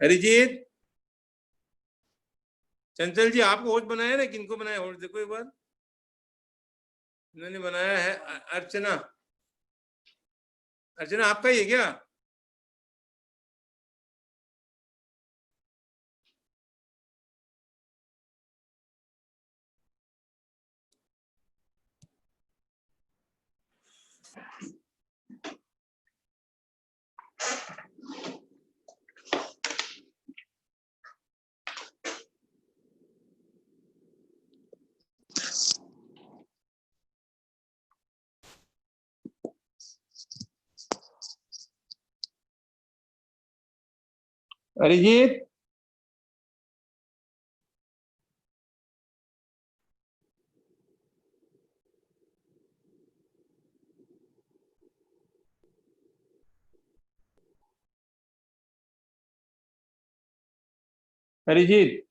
अरिजीत, चंचल जी आपको होस्ट बनाया ना, किनको बनाया होस्ट देखो एक बार। इन्होंने बनाया है अर्चना। अर्चना आपका ही है क्या? अरिजीत, अरिजीत,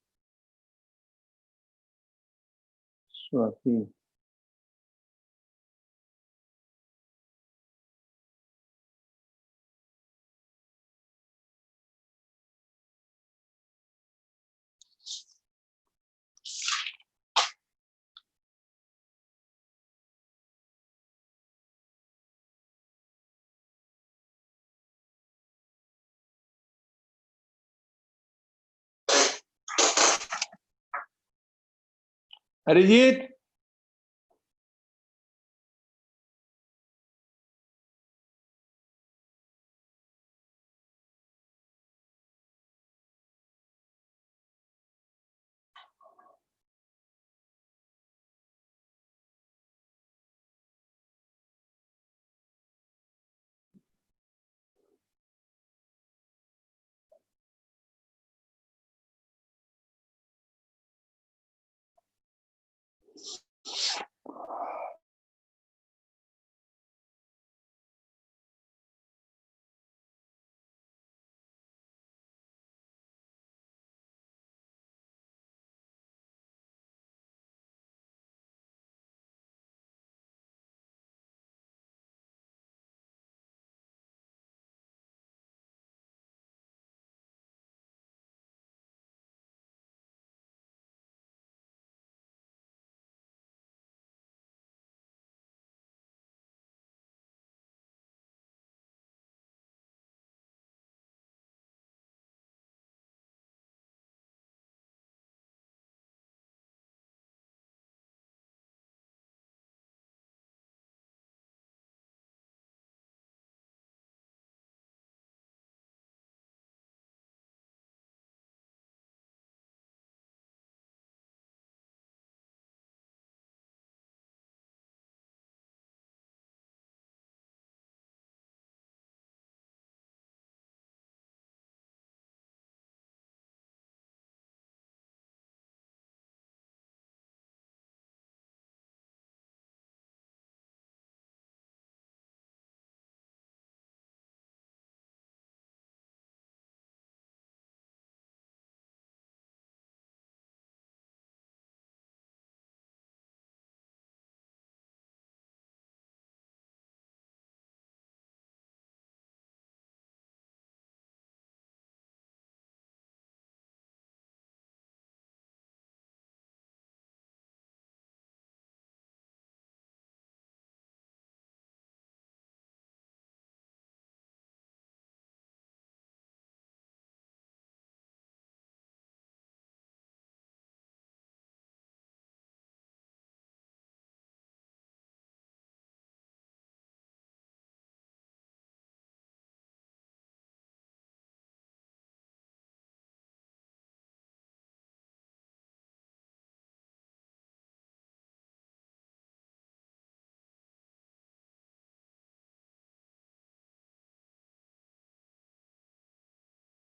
स्वाति। अरिजीत,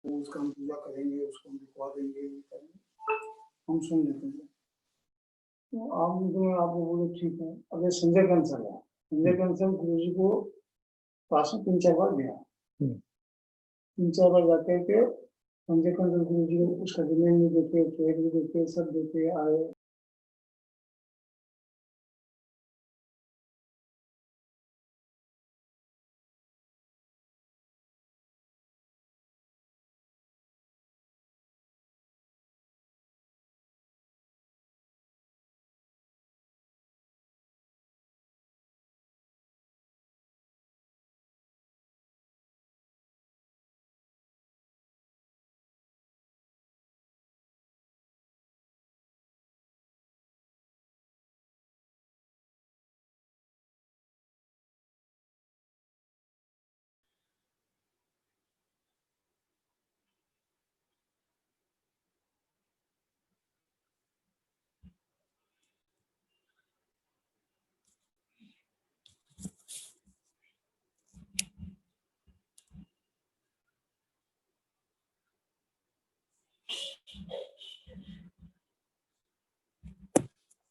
उसका हम पूजा करेंगे, उसको हम दिखवा देंगे, हम सुन लेते हैं। तो आप आपको बोले ठीक है। अगर संजय कंसल है, संजय कंसल गुरु जी को पास में 3-4 बार गया, 3-4 बार जाते थे। संजय कंसल गुरु जी को उसका जमीन भी देते, पेड़ भी देते, सब देते आए।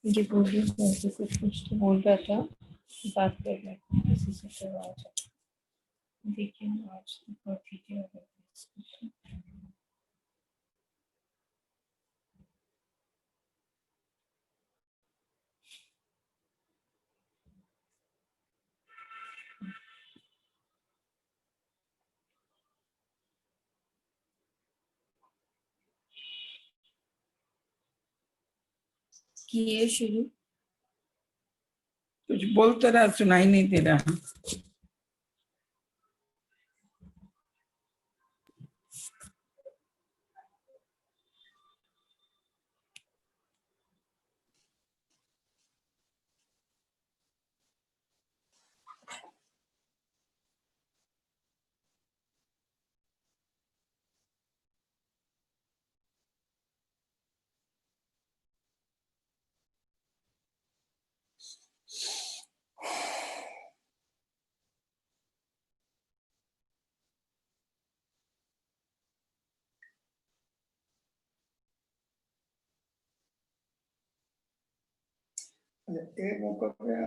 ये बोलिए वैसे कुछ कुछ तो बोल रहा था, बात कर रहा था किसी से, तो आज देखिए आज तो ठीक है। किए शुरू। कुछ बोलते रहा, सुनाई नहीं दे रहा। एक मौका पे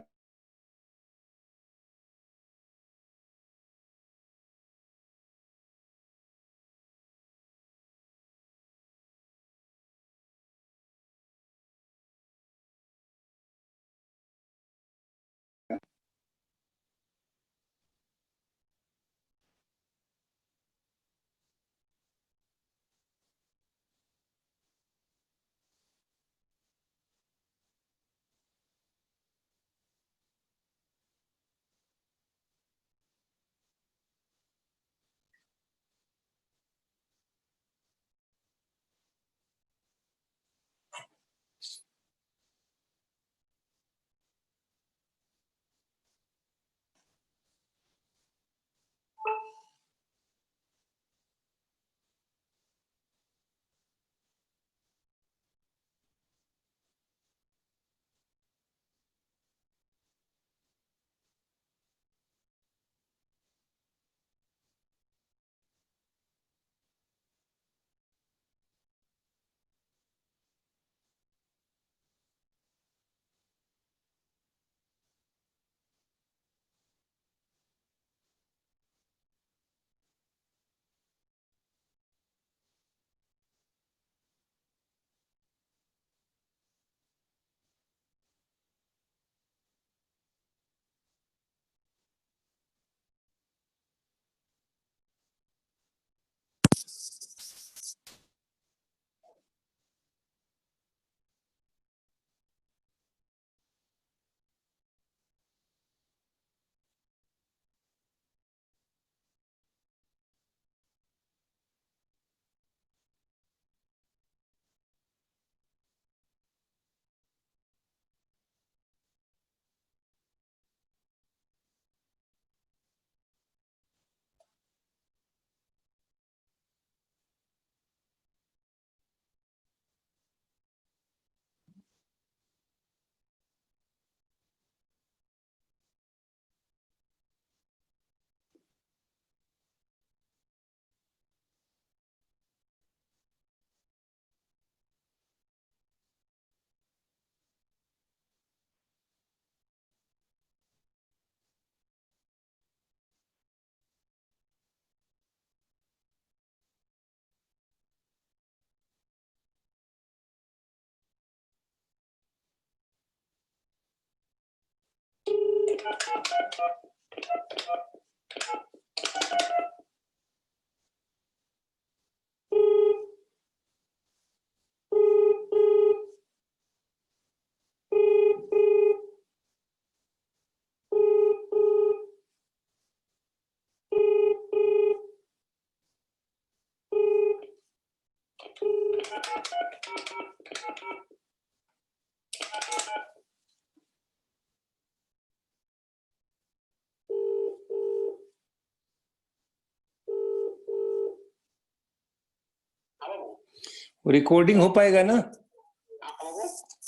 रिकॉर्डिंग हो पाएगा ना?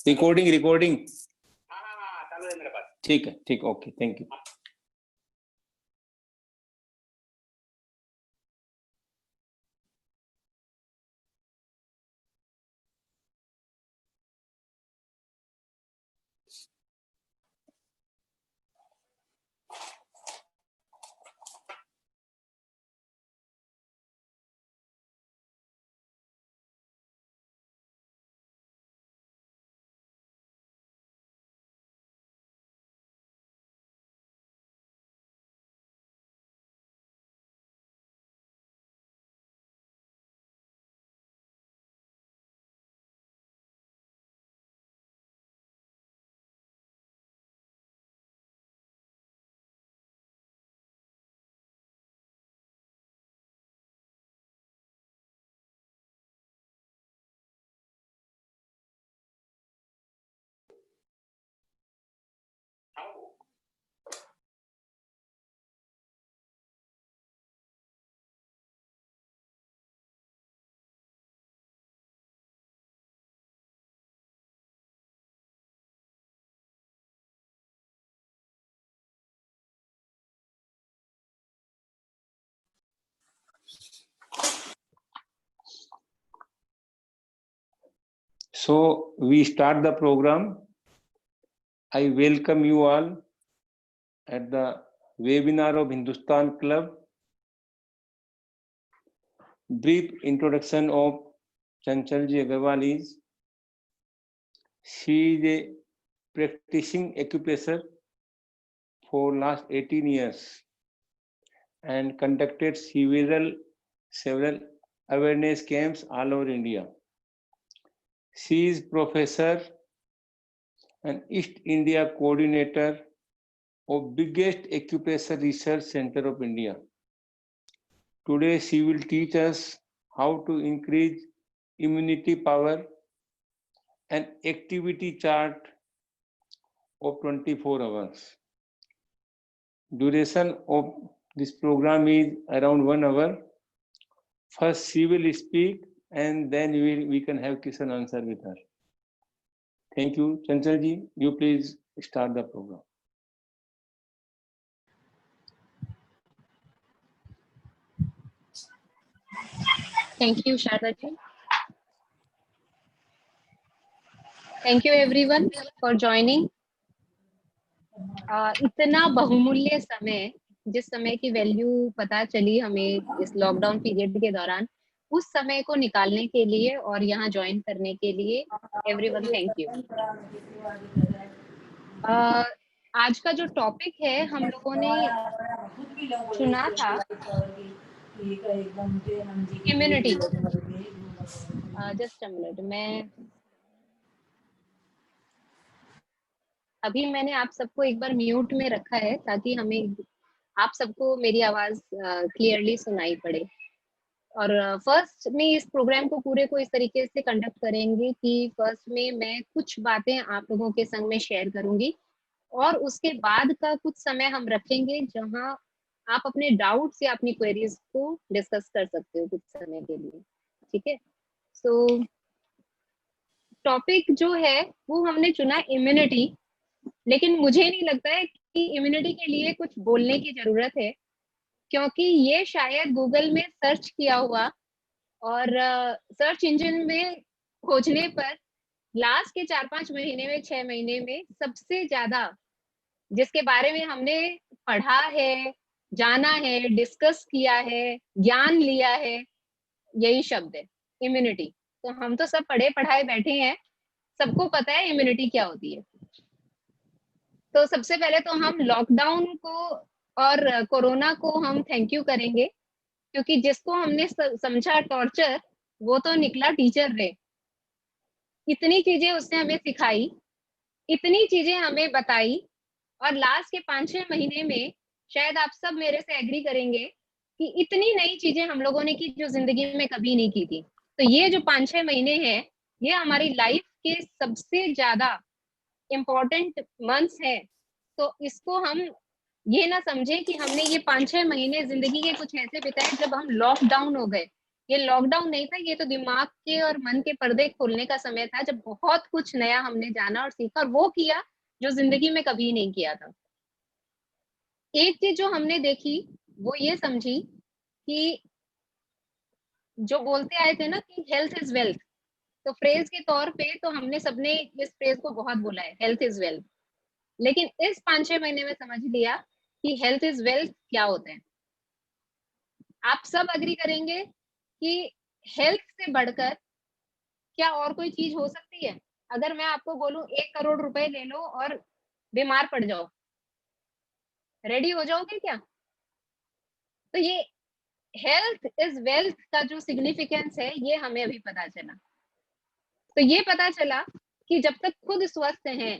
रिकॉर्डिंग रिकॉर्डिंग ठीक है, ठीक, okay, thank you. So we start the program. I welcome you all at the webinar of Hindustan Club. Brief introduction of Chanchalji Agarwal is, she is a practicing acupressure for last 18 years and conducted several awareness camps all over India. She is professor and East India coordinator of biggest acupressure research center of India. Today she will teach us how to increase immunity power and activity chart of 24 hours. Duration of this program is around 1 hour. First she will speak and then we can have question answer with her. Thank you. Chanchalji, you please start the program. Thank you, Shardaji. Thank you everyone for joining. इतना बहुमूल्य समय, जिस समय की value पता चली हमें इस लॉकडाउन पीरियड के दौरान, उस समय को निकालने के लिए और यहाँ ज्वाइन करने के लिए एवरीवन थैंक यू। आज का जो टॉपिक है हम लोगों ने चुना था इम्यूनिटी। जस्ट अ मिनट, मैंने आप सबको एक बार म्यूट में रखा है ताकि हमें आप सबको मेरी आवाज क्लियरली सुनाई पड़े। और फर्स्ट में इस प्रोग्राम को पूरे को इस तरीके से कंडक्ट करेंगे कि फर्स्ट में मैं कुछ बातें आप लोगों के संग में शेयर करूंगी और उसके बाद का कुछ समय हम रखेंगे जहां आप अपने डाउट्स या अपनी क्वेरीज को डिस्कस कर सकते हो कुछ समय के लिए, ठीक है। सो टॉपिक जो है वो हमने चुना इम्यूनिटी, लेकिन मुझे नहीं लगता है कि इम्यूनिटी के लिए कुछ बोलने की जरूरत है, क्योंकि ये शायद गूगल में सर्च किया हुआ और सर्च इंजन में खोजने पर लास्ट के 4-5 महीने में 6 महीने में सबसे ज्यादा जिसके बारे में हमने पढ़ा है, जाना है, डिस्कस किया है, ज्ञान लिया है, यही शब्द है इम्यूनिटी। तो हम तो सब पढ़े पढ़ाए बैठे हैं, सबको पता है इम्यूनिटी क्या होती है। तो सबसे पहले तो हम लॉकडाउन को और कोरोना को हम थैंक यू करेंगे, क्योंकि जिसको हमने समझा टॉर्चर वो तो निकला टीचर रे। इतनी चीजें उसने हमें सिखाई, इतनी चीजें हमें बताई, और लास्ट के 5-6 महीने में शायद आप सब मेरे से एग्री करेंगे कि इतनी नई चीजें हम लोगों ने की जो जिंदगी में कभी नहीं की थी। तो ये जो 5-6 महीने हैं ये हमारी लाइफ के सबसे ज्यादा इम्पोर्टेंट मंथ्स है। तो इसको हम ये ना समझे कि हमने ये 5-6 महीने जिंदगी के कुछ ऐसे बिताए जब हम लॉकडाउन हो गए। ये लॉकडाउन नहीं था, ये तो दिमाग के और मन के पर्दे खोलने का समय था, जब बहुत कुछ नया हमने जाना और सीखा और वो किया जो जिंदगी में कभी नहीं किया था। एक चीज जो हमने देखी वो ये समझी कि जो बोलते आए थे ना कि हेल्थ इज वेल्थ, तो फ्रेज के तौर पे तो हमने सबने इस फ्रेज को बहुत बोला है, हेल्थ इज वेल्थ। लेकिन इस 5-6 महीने में समझ लिया कि हेल्थ इज वेल्थ क्या होता है। आप सब अग्री करेंगे कि हेल्थ से बढ़कर क्या और कोई चीज हो सकती है? अगर मैं आपको बोलूं 1 करोड़ रुपए ले लो और बीमार पड़ जाओ, रेडी हो जाओगे क्या? तो ये हेल्थ इज वेल्थ का जो सिग्निफिकेंस है ये हमें अभी पता चला। तो ये पता चला कि जब तक खुद स्वस्थ हैं,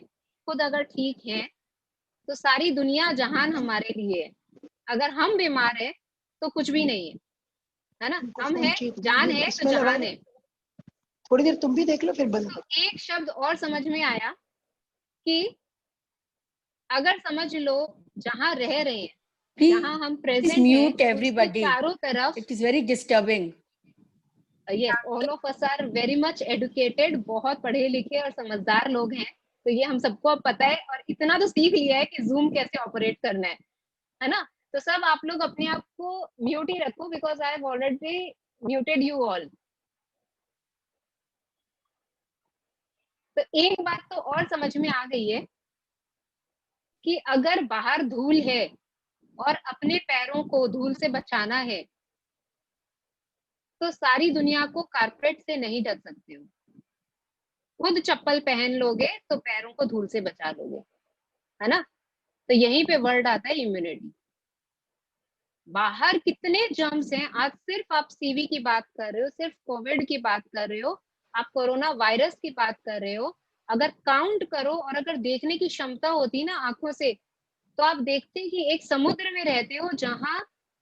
खुद अगर ठीक हैं, तो सारी दुनिया जहान हमारे लिए है। अगर हम बीमार हैं तो कुछ भी नहीं है ना? हम हैं, जान है तो जहान है। थोड़ी देर तुम भी देख लो फिर बंद करो। एक शब्द और समझ में आया कि अगर समझ लो जहां रह रहे हैं, जहां हम प्रेजेंट हैं, mute everybody. चारों तरफ It is very disturbing. yes, all of us are very much educated, बहुत पढ़े लिखे और समझदार लोग हैं, तो ये हम सबको अब पता है और इतना तो सीख लिया है कि जूम कैसे ऑपरेट करना है ना? तो सब आप लोग अपने आप को म्यूट ही रखो, because I have already muted you all. तो एक बात तो और समझ में आ गई है कि अगर बाहर धूल है और अपने पैरों को धूल से बचाना है तो सारी दुनिया को कारपेट से नहीं ढक सकते हो। खुद चप्पल पहन लोगे तो पैरों को धूल से बचा लोगे, है ना। तो यहीं पे वर्ड आता है इम्यूनिटी। बाहर कितने जर्म्स हैं, आज सिर्फ आप सीवी की बात कर रहे हो, सिर्फ कोविड की बात कर रहे हो, आप कोरोना वायरस की बात कर रहे हो। अगर काउंट करो और अगर देखने की क्षमता होती ना आंखों से, तो आप देखते कि एक समुद्र में रहते हो जहां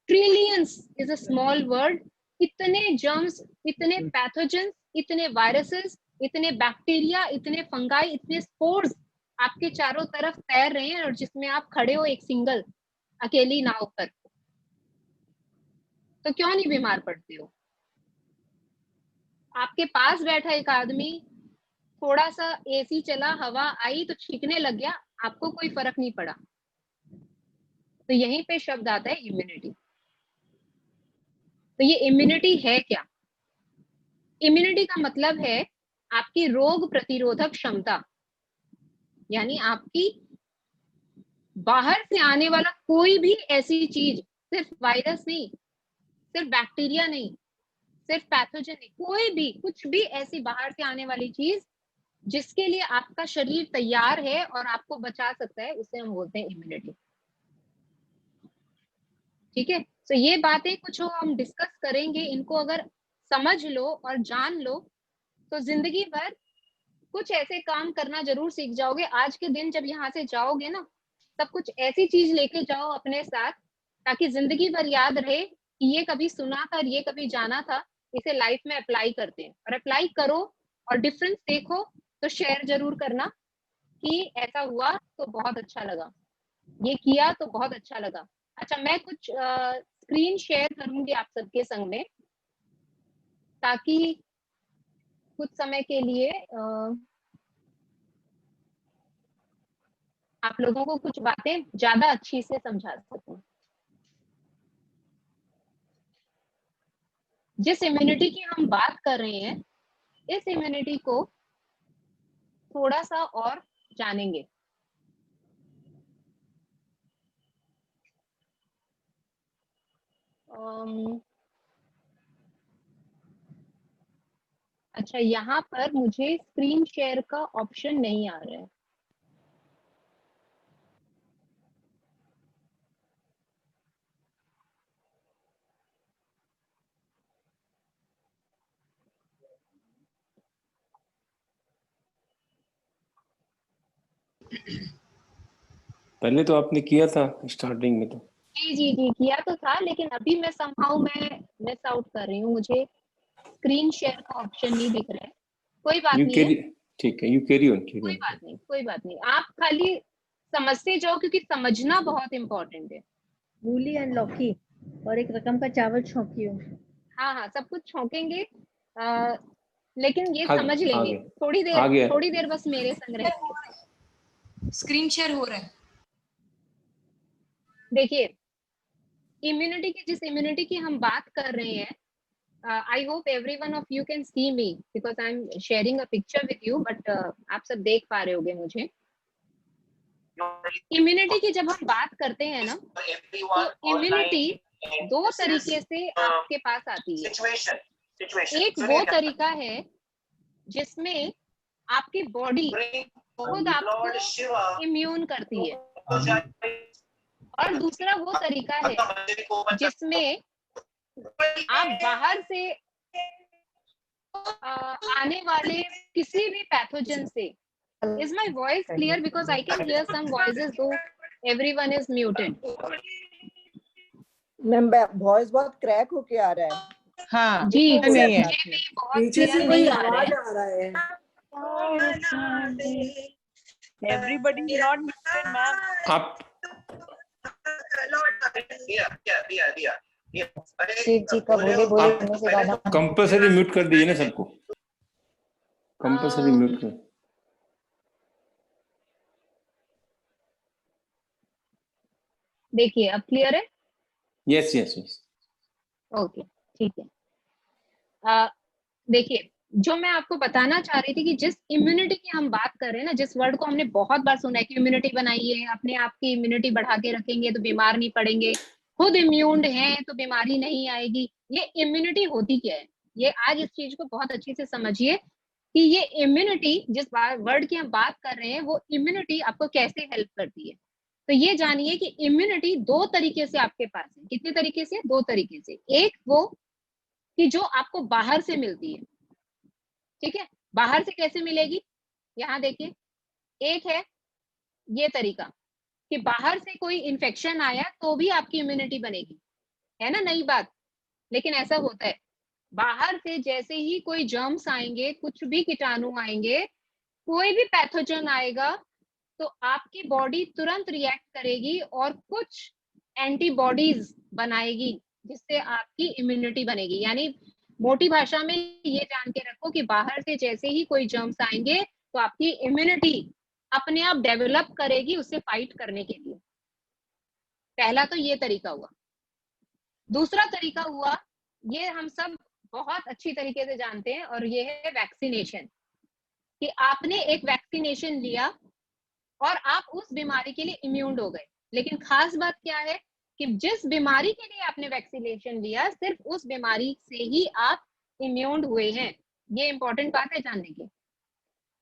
trillions is a small word, इतने जर्म्स, इतने पैथोजेंस, इतने वायरसेस, इतने बैक्टीरिया, इतने फंगाई, इतने स्पोर्स आपके चारों तरफ तैर रहे हैं, और जिसमें आप खड़े हो एक सिंगल अकेली नाव पर। तो क्यों नहीं बीमार पड़ते हो? आपके पास बैठा एक आदमी, थोड़ा सा एसी चला, हवा आई तो छींकने लग गया, आपको कोई फर्क नहीं पड़ा। तो यहीं पे शब्द आता है इम्यूनिटी। तो ये इम्यूनिटी है क्या? इम्यूनिटी का मतलब है आपकी रोग प्रतिरोधक क्षमता, यानी आपकी बाहर से आने वाला कोई भी ऐसी चीज, सिर्फ वायरस नहीं, सिर्फ बैक्टीरिया नहीं, सिर्फ पैथोजन नहीं, कोई भी कुछ भी ऐसी बाहर से आने वाली चीज जिसके लिए आपका शरीर तैयार है और आपको बचा सकता है, उसे हम बोलते हैं इम्यूनिटी। ठीक है। तो ये बातें कुछ हम डिस्कस करेंगे, इनको अगर समझ लो और जान लो तो जिंदगी भर कुछ ऐसे काम करना जरूर सीख जाओगे। आज के दिन जब यहाँ से जाओगे ना, तब कुछ ऐसी चीज लेके जाओ अपने साथ ताकि जिंदगी भर याद रहे कि ये कभी सुना था और ये कभी जाना था, इसे लाइफ में अप्लाई करते हैं। और अप्लाई करो और डिफरेंस देखो तो शेयर जरूर करना कि ऐसा हुआ तो बहुत अच्छा लगा, ये किया तो बहुत अच्छा लगा। अच्छा, मैं कुछ स्क्रीन शेयर करूंगी आप सबके संग में, ताकि कुछ समय के लिए आप लोगों को कुछ बातें ज्यादा अच्छी से समझा सकूं। जिस इम्यूनिटी की हम बात कर रहे हैं, इस इम्यूनिटी को थोड़ा सा और जानेंगे। अच्छा, यहाँ पर मुझे स्क्रीन शेयर का ऑप्शन नहीं आ रहा है। पहले तो आपने किया था स्टार्टिंग में तो। जी जी जी, किया तो था, लेकिन अभी मैं समहाउ मैं मिस आउट कर रही हूँ, मुझे स्क्रीन शेयर का ऑप्शन नहीं दिख रहा है। कोई बात यू नहीं कैरी, है, ठीक है, यू कैरी ऑन, कैरी कोई ऑन। बात नहीं, कोई बात नहीं। आप खाली समझते जाओ क्योंकि समझना बहुत इम्पोर्टेंट है। मूली एंड लौकी और एक रकम का चावल छौंकी हो। हाँ हाँ, सब कुछ छौंकेंगे, लेकिन ये आ समझ लेंगे। गया, थोड़ी आ गया। देर बस मेरे संग रहेंगे। स्क्रीन शेयर हो रहा है। देखिए, इम्यूनिटी की, जिस इम्यूनिटी की हम बात कर रहे हैं, I hope every one of you can see me because I'm sharing a picture with you, but आप सब देख पा रहे होगे मुझे। इम्यूनिटी की जब हम बात करते हैं ना, तो इम्यूनिटी दो तरीके से आपके पास आती है। एक वो तरीका है जिसमें आपकी बॉडी खुद आपको इम्यून करती है, और दूसरा वो तरीका है जिसमें आप बाहर से आने वाले किसी भी पैथोजन से। Is my voice clear? Because I can hear some voices though everyone is muted. Ma'am voice बहुत क्रैक होके आ रहा है। हाँ जी, नहीं है। मुझे भी बहुत पीछे से clear कोई नहीं आ रहा आवाज है। आ रहा है। Everybody is not muted ma'am. आप शिव जी का बोले बोले होने से गाना कंपल्सरी म्यूट कर दीजिए ना सबको, कंपल्सरी म्यूट कर। देखिए, अब क्लियर है? Yes yes yes. ओके, ठीक है। देखिए, जो मैं आपको बताना चाह रही थी कि जिस इम्यूनिटी की हम बात कर रहे हैं ना, जिस वर्ड को हमने बहुत बार सुना है कि इम्यूनिटी बनाइए, अपने आप की इम्यूनिटी बढ़ा के रखेंगे तो बीमार नहीं पड़ेंगे, खुद इम्यून है तो बीमारी नहीं आएगी। ये इम्यूनिटी होती क्या है, ये आज इस चीज को बहुत अच्छे से समझिए कि ये इम्यूनिटी जिस वर्ड की हम बात कर रहे हैं, वो इम्यूनिटी आपको कैसे हेल्प करती है। तो ये जानिए कि इम्यूनिटी दो तरीके से आपके पास है। कितने तरीके से? दो तरीके से। एक वो कि जो आपको बाहर से मिलती है, ठीक है, बाहर से कैसे मिलेगी, यहाँ देखिए, एक है ये तरीका कि बाहर से कोई इन्फेक्शन आया तो भी आपकी इम्यूनिटी बनेगी, है ना, नई बात। लेकिन ऐसा होता है, बाहर से जैसे ही कोई जर्म्स आएंगे, कुछ भी कीटाणु आएंगे, कोई भी पैथोजन आएगा, तो आपकी बॉडी तुरंत रिएक्ट करेगी और कुछ एंटीबॉडीज बनाएगी जिससे आपकी इम्यूनिटी बनेगी। यानी मोटी भाषा में ये जान के रखो कि बाहर से जैसे ही कोई जर्म्स आएंगे तो आपकी इम्यूनिटी अपने आप डेवलप करेगी उससे फाइट करने के लिए। पहला तो ये तरीका हुआ। दूसरा तरीका हुआ, ये हम सब बहुत अच्छी तरीके से जानते हैं, और ये है वैक्सीनेशन। कि आपने एक वैक्सीनेशन लिया और आप उस बीमारी के लिए इम्यून हो गए। लेकिन खास बात क्या है कि जिस बीमारी के लिए आपने वैक्सीनेशन लिया, सिर्फ उस बीमारी से ही आप इम्यून हुए हैं। ये इंपॉर्टेंट बात है जानने की।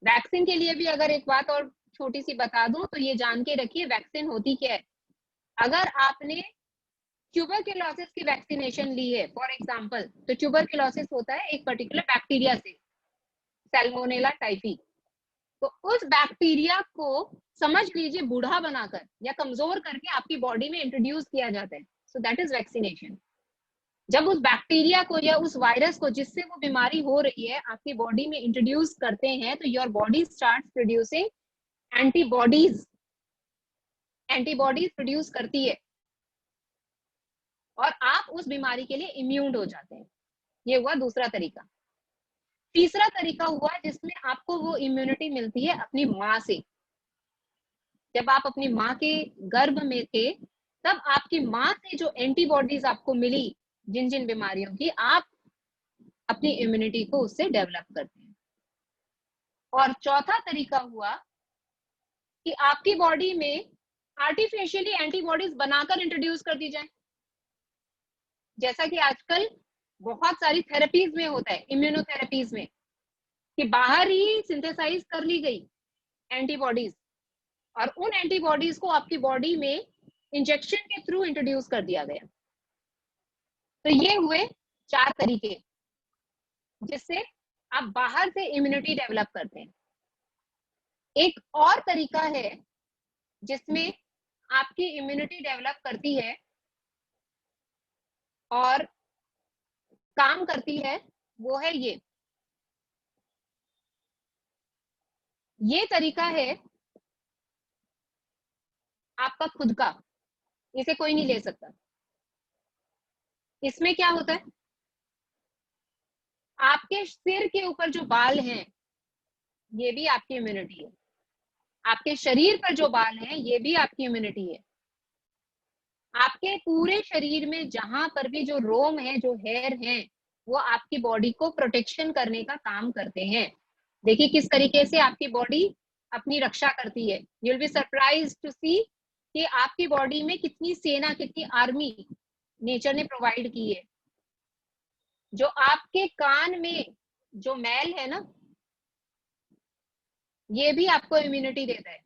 वैक्सीन के लिए भी अगर एक बात और छोटी सी बता दूं तो ये जान के रखिए वैक्सीन होती क्या है। अगर आपने ट्यूबरक्लोसिस की वैक्सीनेशन ली है फॉर एग्जांपल, तो ट्यूबरक्लोसिस होता है एक पर्टिकुलर बैक्टीरिया से, सैल्मोनेला टाइफी। तो उस बैक्टीरिया को समझ लीजिए बूढ़ा बनाकर या कमजोर करके आपकी बॉडी में इंट्रोड्यूस किया जाता है। So that is vaccination. जब उस बैक्टीरिया को या उस वायरस को जिससे वो बीमारी हो रही है आपकी बॉडी में इंट्रोड्यूस करते हैं, तो your body starts producing antibodies. Antibodies produce करती है और आप उस बीमारी के लिए इम्यून हो जाते हैं। ये हुआ दूसरा तरीका। तीसरा तरीका हुआ जिसमें आपको वो इम्यूनिटी मिलती है अपनी माँ से। जब आप अपनी माँ के गर्भ में थे, तब आपकी माँ से जो एंटीबॉडीज आपको मिली जिन जिन बीमारियों की, आप अपनी इम्यूनिटी को उससे डेवलप करते हैं। और चौथा तरीका हुआ कि आपकी बॉडी में आर्टिफिशियली एंटीबॉडीज बनाकर इंट्रोड्यूस कर दी जाए। जैसा कि आजकल बहुत सारी थेरेपीज में होता है, इम्यूनोथेरेपीज में, कि बाहर ही सिंथेसाइज कर ली गई एंटीबॉडीज और उन एंटीबॉडीज को आपकी बॉडी में इंजेक्शन के थ्रू इंट्रोड्यूस कर दिया गया। तो ये हुए 4 तरीके जिससे आप बाहर से इम्यूनिटी डेवलप करते हैं। एक और तरीका है जिसमें आपकी इम्यूनिटी डेवलप करती है और काम करती है, वो है ये तरीका है आपका खुद का, इसे कोई नहीं ले सकता। इसमें क्या होता है, आपके सिर के ऊपर जो बाल हैं ये भी आपकी इम्यूनिटी है। आपके शरीर पर जो बाल हैं ये भी आपकी इम्यूनिटी है। आपके पूरे शरीर में जहां पर भी जो रोम है, जो हेयर हैं, वो आपकी बॉडी को प्रोटेक्शन करने का काम करते हैं। देखिए किस तरीके से आपकी बॉडी अपनी रक्षा करती है। You will be surprised to see कि आपकी बॉडी में कितनी सेना, कितनी आर्मी नेचर ने प्रोवाइड की है। जो आपके कान में जो मैल है ना, ये भी आपको इम्यूनिटी देता है।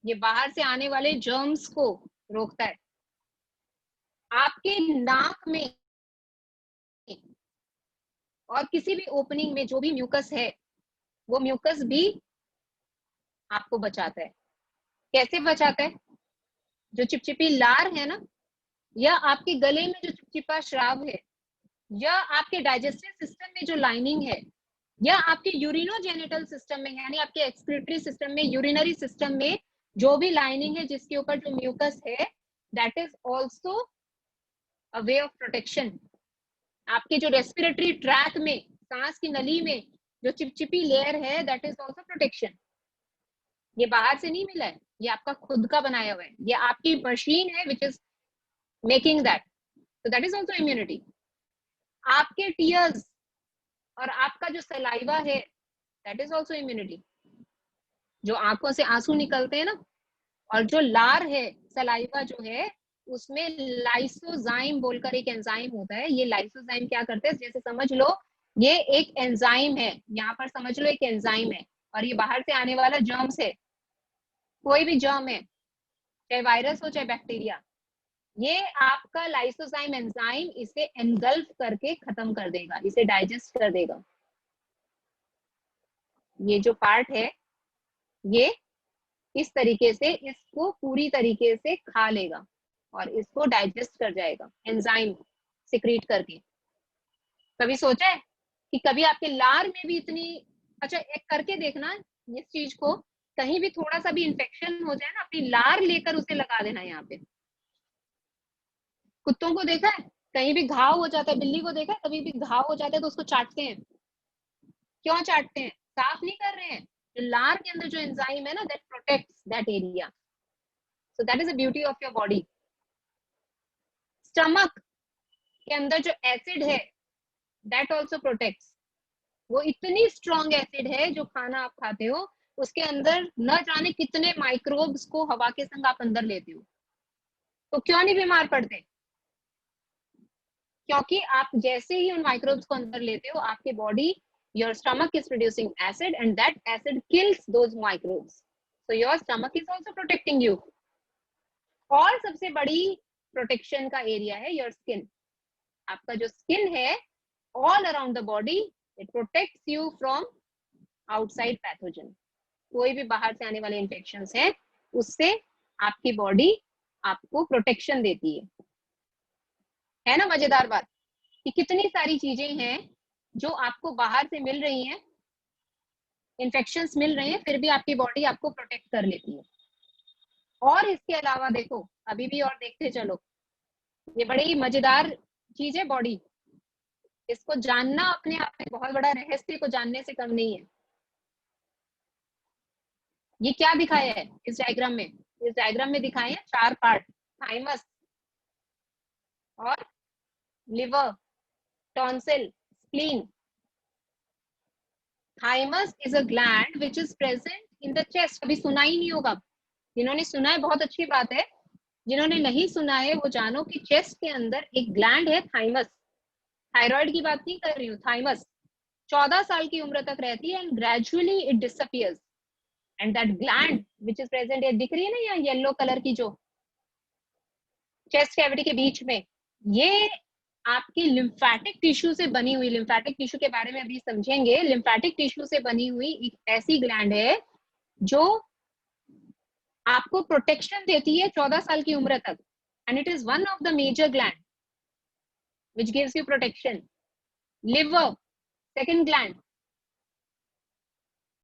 ये बाहर से आने वाले जर्म्स को रोकता है। आपके नाक में और किसी भी ओपनिंग में जो भी म्यूकस है, वो म्यूकस भी आपको बचाता है। कैसे बचाता है? जो चिपचिपी लार है ना, या आपके गले में जो चिपचिपा श्राव है, या आपके डाइजेस्टिव सिस्टम में जो लाइनिंग है, या आपके यूरिनोजेनिटल सिस्टम में, यानी आपके एक्सक्रीटरी सिस्टम में, यूरिनरी सिस्टम में जो भी लाइनिंग है जिसके ऊपर जो म्यूकस है, that is also a way of protection. आपके जो रेस्पिरेटरी ट्रैक में, सांस की नली में जो चिपचिपी लेयर है, दैट इज ऑल्सो प्रोटेक्शन। ये बाहर से नहीं मिला है, ये आपका खुद का बनाया हुआ है। ये आपकी मशीन है which is making that. So that is also immunity. आपके टीयर्स और आपका जो सलाइवा है दैट इज ऑल्सो इम्यूनिटी। जो आंखों से आंसू निकलते हैं ना, और जो लार है सलाइवा जो है उसमें लाइसोजाइम बोलकर एक एंजाइम होता है। ये लाइसोजाइम क्या करते हैं, जैसे समझ लो ये एक एंजाइम है, यहाँ पर समझ लो एक एंजाइम है, और ये बाहर से आने वाला जर्म्स है, कोई भी जर्म है, चाहे वायरस हो चाहे बैक्टीरिया, ये आपका लाइसोजाइम एंजाइम इसे एनगल्फ करके खत्म कर देगा, इसे डाइजेस्ट कर देगा। ये जो पार्ट है ये इस तरीके से इसको पूरी तरीके से खा लेगा और इसको डाइजेस्ट कर जाएगा एंजाइम सिक्रीट करके। कभी सोचा है कि कभी आपके लार में भी इतनी, अच्छा एक करके देखना इस चीज को, कहीं भी थोड़ा सा भी इन्फेक्शन हो जाए ना, अपनी लार लेकर उसे लगा देना। यहाँ पे कुत्तों को देखा है, कहीं भी घाव हो जाता है, बिल्ली को देखा है कभी भी घाव हो जाता है तो उसको चाटते हैं। क्यों चाटते हैं? साफ नहीं कर रहे हैं। जो लार के अंदर जो एंजाइम है ना that protects that area, so that is the beauty of your body. Stomach के अंदर जो एसिड है दैट ऑल्सो प्रोटेक्ट्स। वो इतनी स्ट्रॉन्ग एसिड है जो खाना आप खाते हो उसके अंदर न जाने कितने माइक्रोब्स को हवा के संग आप अंदर लेते हो, तो क्यों नहीं बीमार पड़ते? क्योंकि आप जैसे ही उन माइक्रोब्स को अंदर लेते हो आपके body, your stomach is producing acid and that acid kills those microbes, so your stomach is also protecting you. और सबसे बड़ी प्रोटेक्शन का एरिया है योर स्किन। आपका जो स्किन है all around the body it protects you from outside pathogen. कोई भी बाहर से आने वाले इन्फेक्शंस हैं उससे आपकी बॉडी आपको प्रोटेक्शन देती है ना। मजेदार बात कि कितनी सारी चीजें हैं जो आपको बाहर से मिल रही हैं, इन्फेक्शंस मिल रहे हैं, फिर भी आपकी बॉडी आपको प्रोटेक्ट कर लेती है। और इसके अलावा देखो अभी भी और देखते चलो, ये बड़ी मजेदार चीज है बॉडी। इसको जानना अपने आप में बहुत बड़ा रहस्य को जानने से कम नहीं है। ये क्या दिखाया है इस डायग्राम में? इस डायग्राम में दिखाए हैं 4 पार्ट, थाइमस और liver, tonsil, spleen. Thymus is a gland which is present in the chest. अभी सुना ही नहीं होगा, जिन्होंने सुना है बहुत अच्छी बात है, जिन्होंने नहीं सुना है वो जानो कि चेस्ट के अंदर एक ग्लैंड है थाइमस। थायराइड की बात नहीं कर रही हूँ, थाइमस 14 साल की उम्र तक रहती है and gradually it disappears and that gland which is present, ये दिख रही है ना यहाँ येलो कलर की जो चेस्ट कैविटी के बीच में, ये आपकी लिम्फेटिक टिश्यू से बनी हुई, लिम्फेटिक टिश्यू के बारे में अभी समझेंगे, लिम्फेटिक टिश्यू से बनी हुई एक ऐसी ग्लैंड है जो आपको प्रोटेक्शन देती है 14 साल की उम्र तक and it is one of the major gland which gives you protection. Liver, second gland.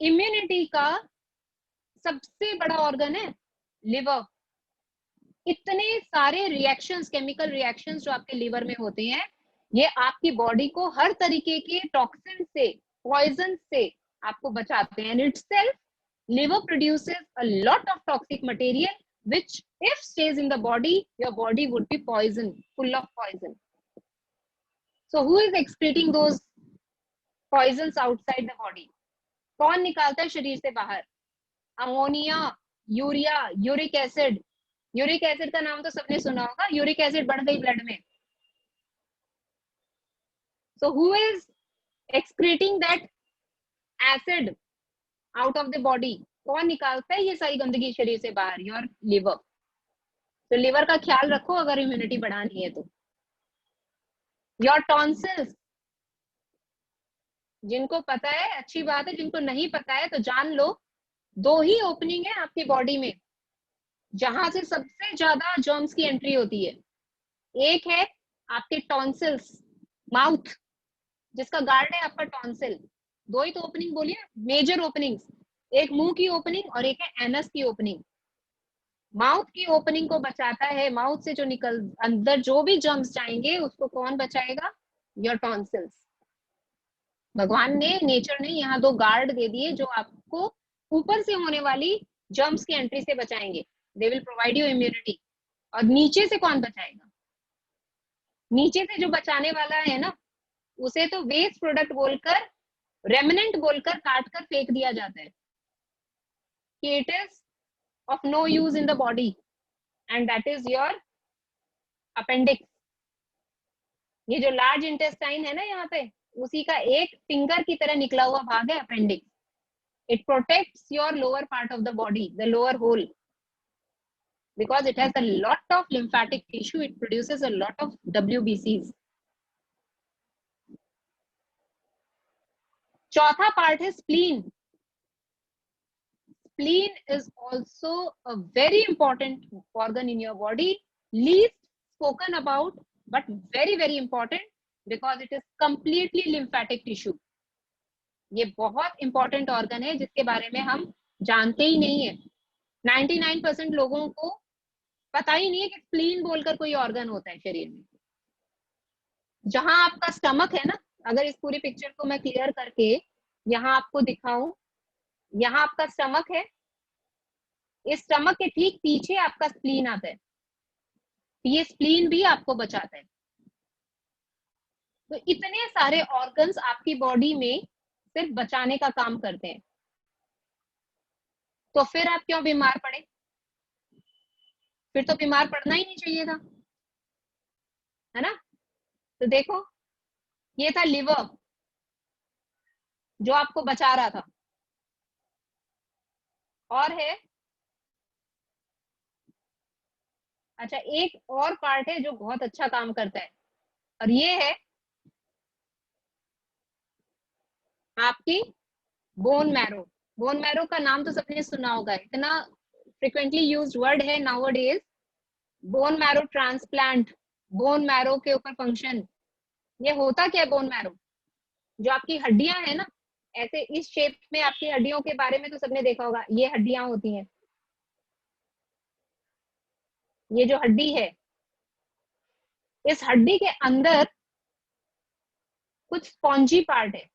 Immunity का सबसे बड़ा ऑर्गन है लिवर। इतने सारे रिएक्शंस, केमिकल रिएक्शंस जो आपके लिवर में होते हैं, ये आपकी बॉडी को हर तरीके के टॉक्सिन से, पॉइजन से आपको बचाते हैं। itself liver produces a lot of toxic material which if stays in the body, your body would be poison, full of poison. So who is excreting those poisons outside the body? कौन निकालता है शरीर से बाहर? Ammonia, urea, uric acid. Uric acid का नाम तो सबने सुना होगा, यूरिक एसिड बढ़ गई ब्लड में। So who is excreting that acid out of the body? कौन निकालता है ये सारी गंदगी शरीर से बाहर? Your liver. तो लिवर का ख्याल रखो अगर इम्यूनिटी बढ़ानी है तो। योर टॉन्सिल्स, जिनको पता है अच्छी बात है, जिनको नहीं पता है तो जान लो, 2 ही ओपनिंग है आपकी बॉडी में जहां से सबसे ज्यादा जर्म्स की एंट्री होती है। एक है आपके टॉन्सिल्स, माउथ जिसका गार्ड है आपका टॉन्सिल। 2 ही तो ओपनिंग बोलिए, मेजर ओपनिंग्स, एक मुंह की ओपनिंग और एक है एनस की ओपनिंग। माउथ की ओपनिंग को बचाता है, माउथ से जो निकल अंदर जो भी जर्म्स जाएंगे उसको कौन बचाएगा? Your tonsils. भगवान ने, नेचर ने यहाँ 2 गार्ड दे दिए जो आपको ऊपर से होने वाली जर्म्स की एंट्री से बचाएंगे। They will provide you immunity. और नीचे से कौन बचाएगा? नीचे से जो बचाने वाला है ना उसे तो वेस्ट प्रोडक्ट बोलकर, रेमिनेंट बोलकर काट कर फेंक दिया जाता है कि it is of no use in the body and that is your appendix. ये जो लार्ज इंटेस्टाइन है ना यहाँ पे, उसी का एक फिंगर की तरह निकला हुआ भाग है appendix. It protects your lower part of the body, the lower hole, because it has a lot of lymphatic tissue. It produces a lot of WBCs. चौथा पार्ट है spleen. Spleen is also a very important organ in your body, least spoken about but very very important because it is completely lymphatic tissue. ये बहुत important organ है जिसके बारे में हम जानते ही नहीं है। 99% लोगों को पता ही नहीं है कि स्प्लीन बोलकर कोई ऑर्गन होता है शरीर में। जहां आपका स्टमक है ना, अगर इस पूरी पिक्चर को मैं क्लियर करके यहाँ आपको दिखाऊं, यहाँ आपका स्टमक है, इस स्टमक के ठीक पीछे आपका स्प्लीन आता है। ये स्प्लीन भी आपको बचाता है। तो इतने सारे ऑर्गन्स आपकी बॉडी में सिर्फ बचाने का काम करते हैं। तो फिर आप क्यों बीमार पड़े? फिर तो बीमार पड़ना ही नहीं चाहिए था, है ना? तो देखो, ये था लिवर जो आपको बचा रहा था, और है अच्छा एक और पार्ट है जो बहुत अच्छा काम करता है, और ये है आपकी बोन मैरो। बोन मैरो का नाम तो सबने सुना होगा, इतना फ्रिक्वेंटली यूज्ड वर्ड है nowadays. Bone marrow transplant, bone marrow के ऊपर फंक्शन। ये होता क्या है बोन मैरो? जो आपकी हड्डियां है ना, ऐसे इस शेप में आपकी हड्डियों के बारे में तो सबने देखा होगा, ये हड्डियां होती हैं। ये जो हड्डी है, इस हड्डी के अंदर कुछ स्पॉन्जी पार्ट है,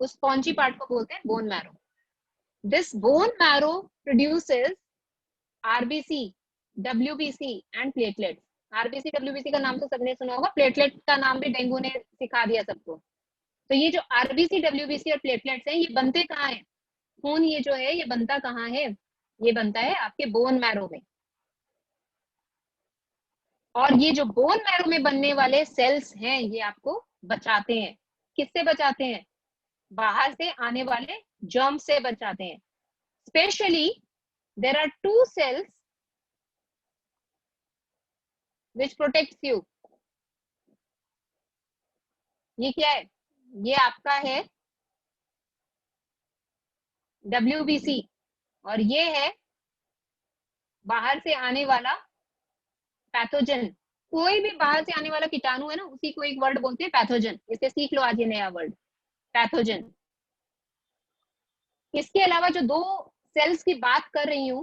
उस स्पॉन्जी पार्ट को बोलते हैं bone marrow. This bone marrow produces RBC, WBC and platelets. RBC WBC का नाम तो सबने सुना होगा, प्लेटलेट का नाम भी डेंगू ने सिखा दिया सबको। तो ये जो आरबीसी डब्ल्यूबीसी और प्लेटलेट्स हैं, ये बनते कहाँ हैं? खून ये जो है ये बनता कहाँ है? ये बनता है आपके बोन मैरो में। और ये जो बोन मैरो में बनने वाले सेल्स हैं, ये आपको बचाते हैं। किससे बचाते हैं? बाहर से आने वाले जर्म से बचाते हैं। Specially there are 2 cells which protects you. ये क्या है? ये आपका है WBC, और ये है बाहर से आने वाला पैथोजन। कोई भी बाहर से आने वाला कीटाणु है ना, उसी को एक वर्ड बोलते हैं पैथोजन। इसे सीख लो आज, ये नया वर्ड पैथोजन। इसके अलावा जो 2 सेल्स की बात कर रही हूं,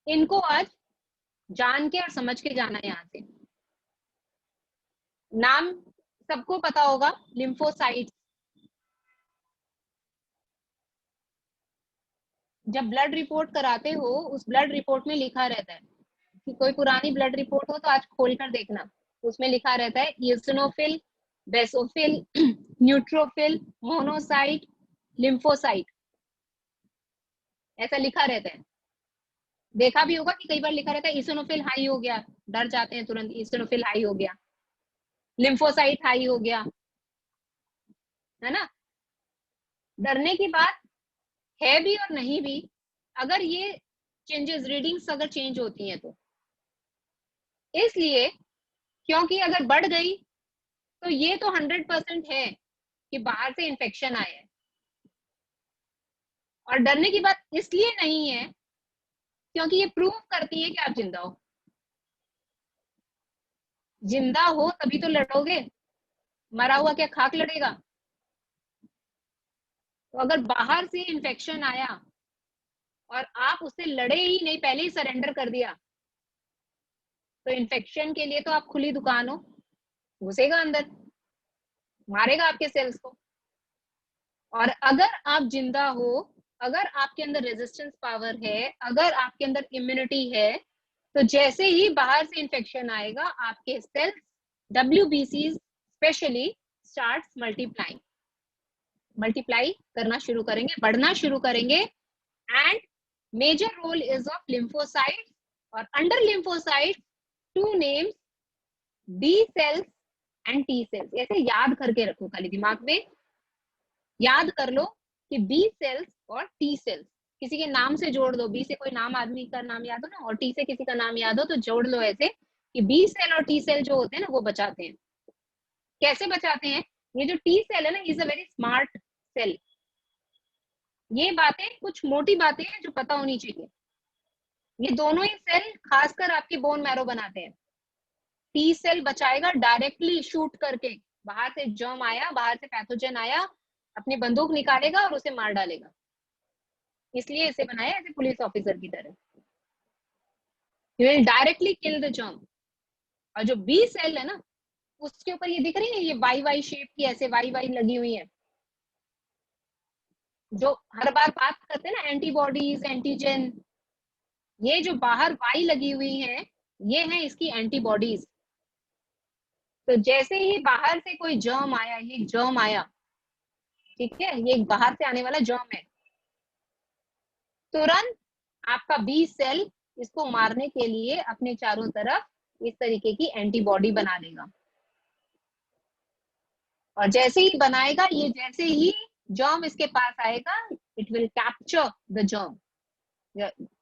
इनको आज जान के और समझ के जाना है। यहां से नाम सबको पता होगा, लिम्फोसाइट्स। जब ब्लड रिपोर्ट कराते हो, उस ब्लड रिपोर्ट में लिखा रहता है कि कोई पुरानी ब्लड रिपोर्ट हो तो आज खोल कर देखना, उसमें लिखा रहता है eosinophil, basophil, neutrophil, monocyte, lymphocyte, ऐसा लिखा रहता है। देखा भी होगा कि कई बार लिखा रहता है इओसिनोफिल हाई हो गया, डर जाते हैं तुरंत, इओसिनोफिल हाई हो गया, लिम्फोसाइट हाई हो गया, है ना? डरने की बात है भी और नहीं भी, अगर ये चेंजेस, रीडिंग्स अगर चेंज होती हैं तो। इसलिए क्योंकि अगर बढ़ गई तो ये तो 100% है कि बाहर से इन्फेक्शन आया है। और डरने की बात इसलिए नहीं है क्योंकि ये प्रूव करती है कि आप जिंदा हो। जिंदा हो तभी तो लड़ोगे, मरा हुआ क्या खाक लड़ेगा? तो अगर बाहर से इन्फेक्शन आया और आप उससे लड़े ही नहीं, पहले ही सरेंडर कर दिया, तो इन्फेक्शन के लिए तो आप खुली दुकान हो, घुसेगा अंदर, मारेगा आपके सेल्स को। और अगर आप जिंदा हो, अगर आपके अंदर रेजिस्टेंस पावर है, अगर आपके अंदर इम्यूनिटी है, तो जैसे ही बाहर से इन्फेक्शन आएगा, आपके cells WBCs specially starts multiplying, multiply करना शुरू करेंगे, बढ़ना शुरू करेंगे। And major role is of lymphocytes, और under lymphocytes two names B cells and T cells. ऐसे याद करके रखो, खाली दिमाग में याद कर लो कि बी सेल्स और टी सेल्स किसी के नाम से जोड़ दो। बी से कोई नाम, आदमी का नाम याद हो ना, और टी से किसी का नाम याद हो तो जोड़ लो ऐसे कि बी सेल और टी सेल जो होते हैं ना वो बचाते हैं। कैसे बचाते हैं? ये जो टी सेल है ना, is a very smart cell. ये बातें कुछ मोटी बातें हैं जो पता होनी चाहिए। ये दोनों ही सेल खासकर आपकी बोन मैरो बनाते हैं। टी सेल बचाएगा डायरेक्टली शूट करके, बाहर से जर्म आया, बाहर से पैथोजन आया, अपनी बंदूक निकालेगा और उसे मार डालेगा। इसलिए इसे बनाया ऐसे पुलिस ऑफिसर की तरह। You will directly kill the germ. और जो बी सेल है ना, उसके ऊपर ये दिख रही है, ये वाई वाई शेप की ऐसे वाई वाई लगी हुई है, जो हर बार बात करते हैं ना एंटीबॉडीज, एंटीजन। ये जो बाहर वाई लगी हुई है, ये है इसकी एंटीबॉडीज। तो जैसे ही बाहर से कोई जर्म आया, ये जर्म आया, ठीक है, ये बाहर से आने वाला जर्म है, तुरंत आपका बी सेल इसको मारने के लिए अपने चारों तरफ इस तरीके की एंटीबॉडी बना देगा। और जैसे ही बनाएगा, ये जैसे ही जर्म इसके पास आएगा, it will capture the germ.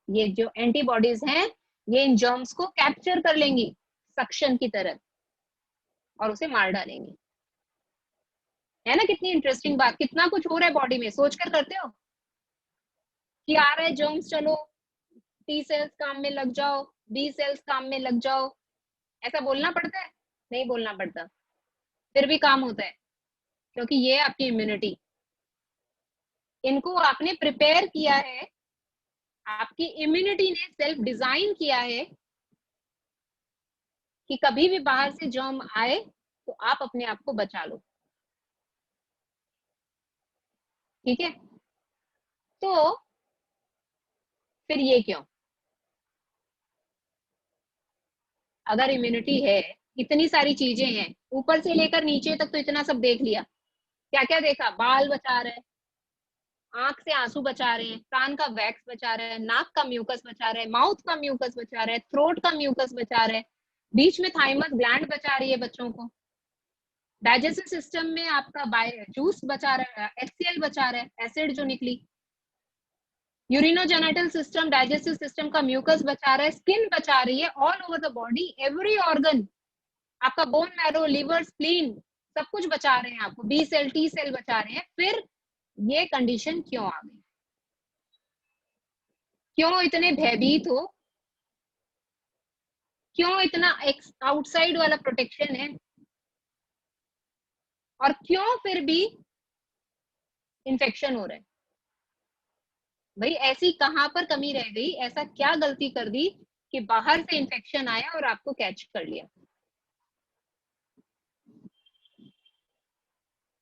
ये जो एंटीबॉडीज हैं, ये इन जर्म्स को कैप्चर कर लेंगी सक्शन की तरह और उसे मार डालेंगे। है ना कितनी इंटरेस्टिंग बात, कितना कुछ हो रहा है बॉडी में, सोच कर करते हो कि आ रहा है जर्म्स, चलो टी सेल्स काम में लग जाओ, बी सेल्स काम में लग जाओ। ऐसा बोलना पड़ता है? नहीं बोलना पड़ता, फिर भी काम होता है, क्योंकि ये आपकी इम्यूनिटी, इनको आपने प्रिपेयर किया है, आपकी इम्यूनिटी ने सेल्फ डिजाइन किया है कि कभी भी बाहर से जर्म आए तो आप अपने आप को बचा लो। ठीक है, तो फिर ये क्यों? अगर इम्यूनिटी है, इतनी सारी चीजें हैं, ऊपर से लेकर नीचे तक तो इतना सब देख लिया। क्या क्या देखा? बाल बचा रहे हैं, आंख से आंसू बचा रहे हैं, कान का वैक्स बचा रहे हैं, नाक का म्यूकस बचा रहे हैं, माउथ का म्यूकस बचा रहे हैं, थ्रोट का म्यूकस बचा रहे हैं, बीच में थाइमस ग्लैंड बचा रही है बच्चों को, डाइजेस्टिव सिस्टम में आपका जूस बचा रहा है, HCl बचा रहा है, एसिड जो निकली, यूरिनोजेनिटल सिस्टम, डाइजेस्टिव सिस्टम का म्यूकस बचा रहा है, स्किन बचा रही है, all over the body, every organ, आपका बोन मैरो, लिवर, स्प्लीन, सब कुछ बचा रहे हैं आपको, बी सेल, टी सेल बचा रहे हैं। फिर ये कंडीशन क्यों आ गई? क्यों इतने भयभीत हो? क्यों इतना आउटसाइड वाला प्रोटेक्शन है? और क्यों फिर भी इन्फेक्शन हो रहा है? भाई ऐसी कहां पर कमी रह गई, ऐसा क्या गलती कर दी कि बाहर से इन्फेक्शन आया और आपको कैच कर लिया?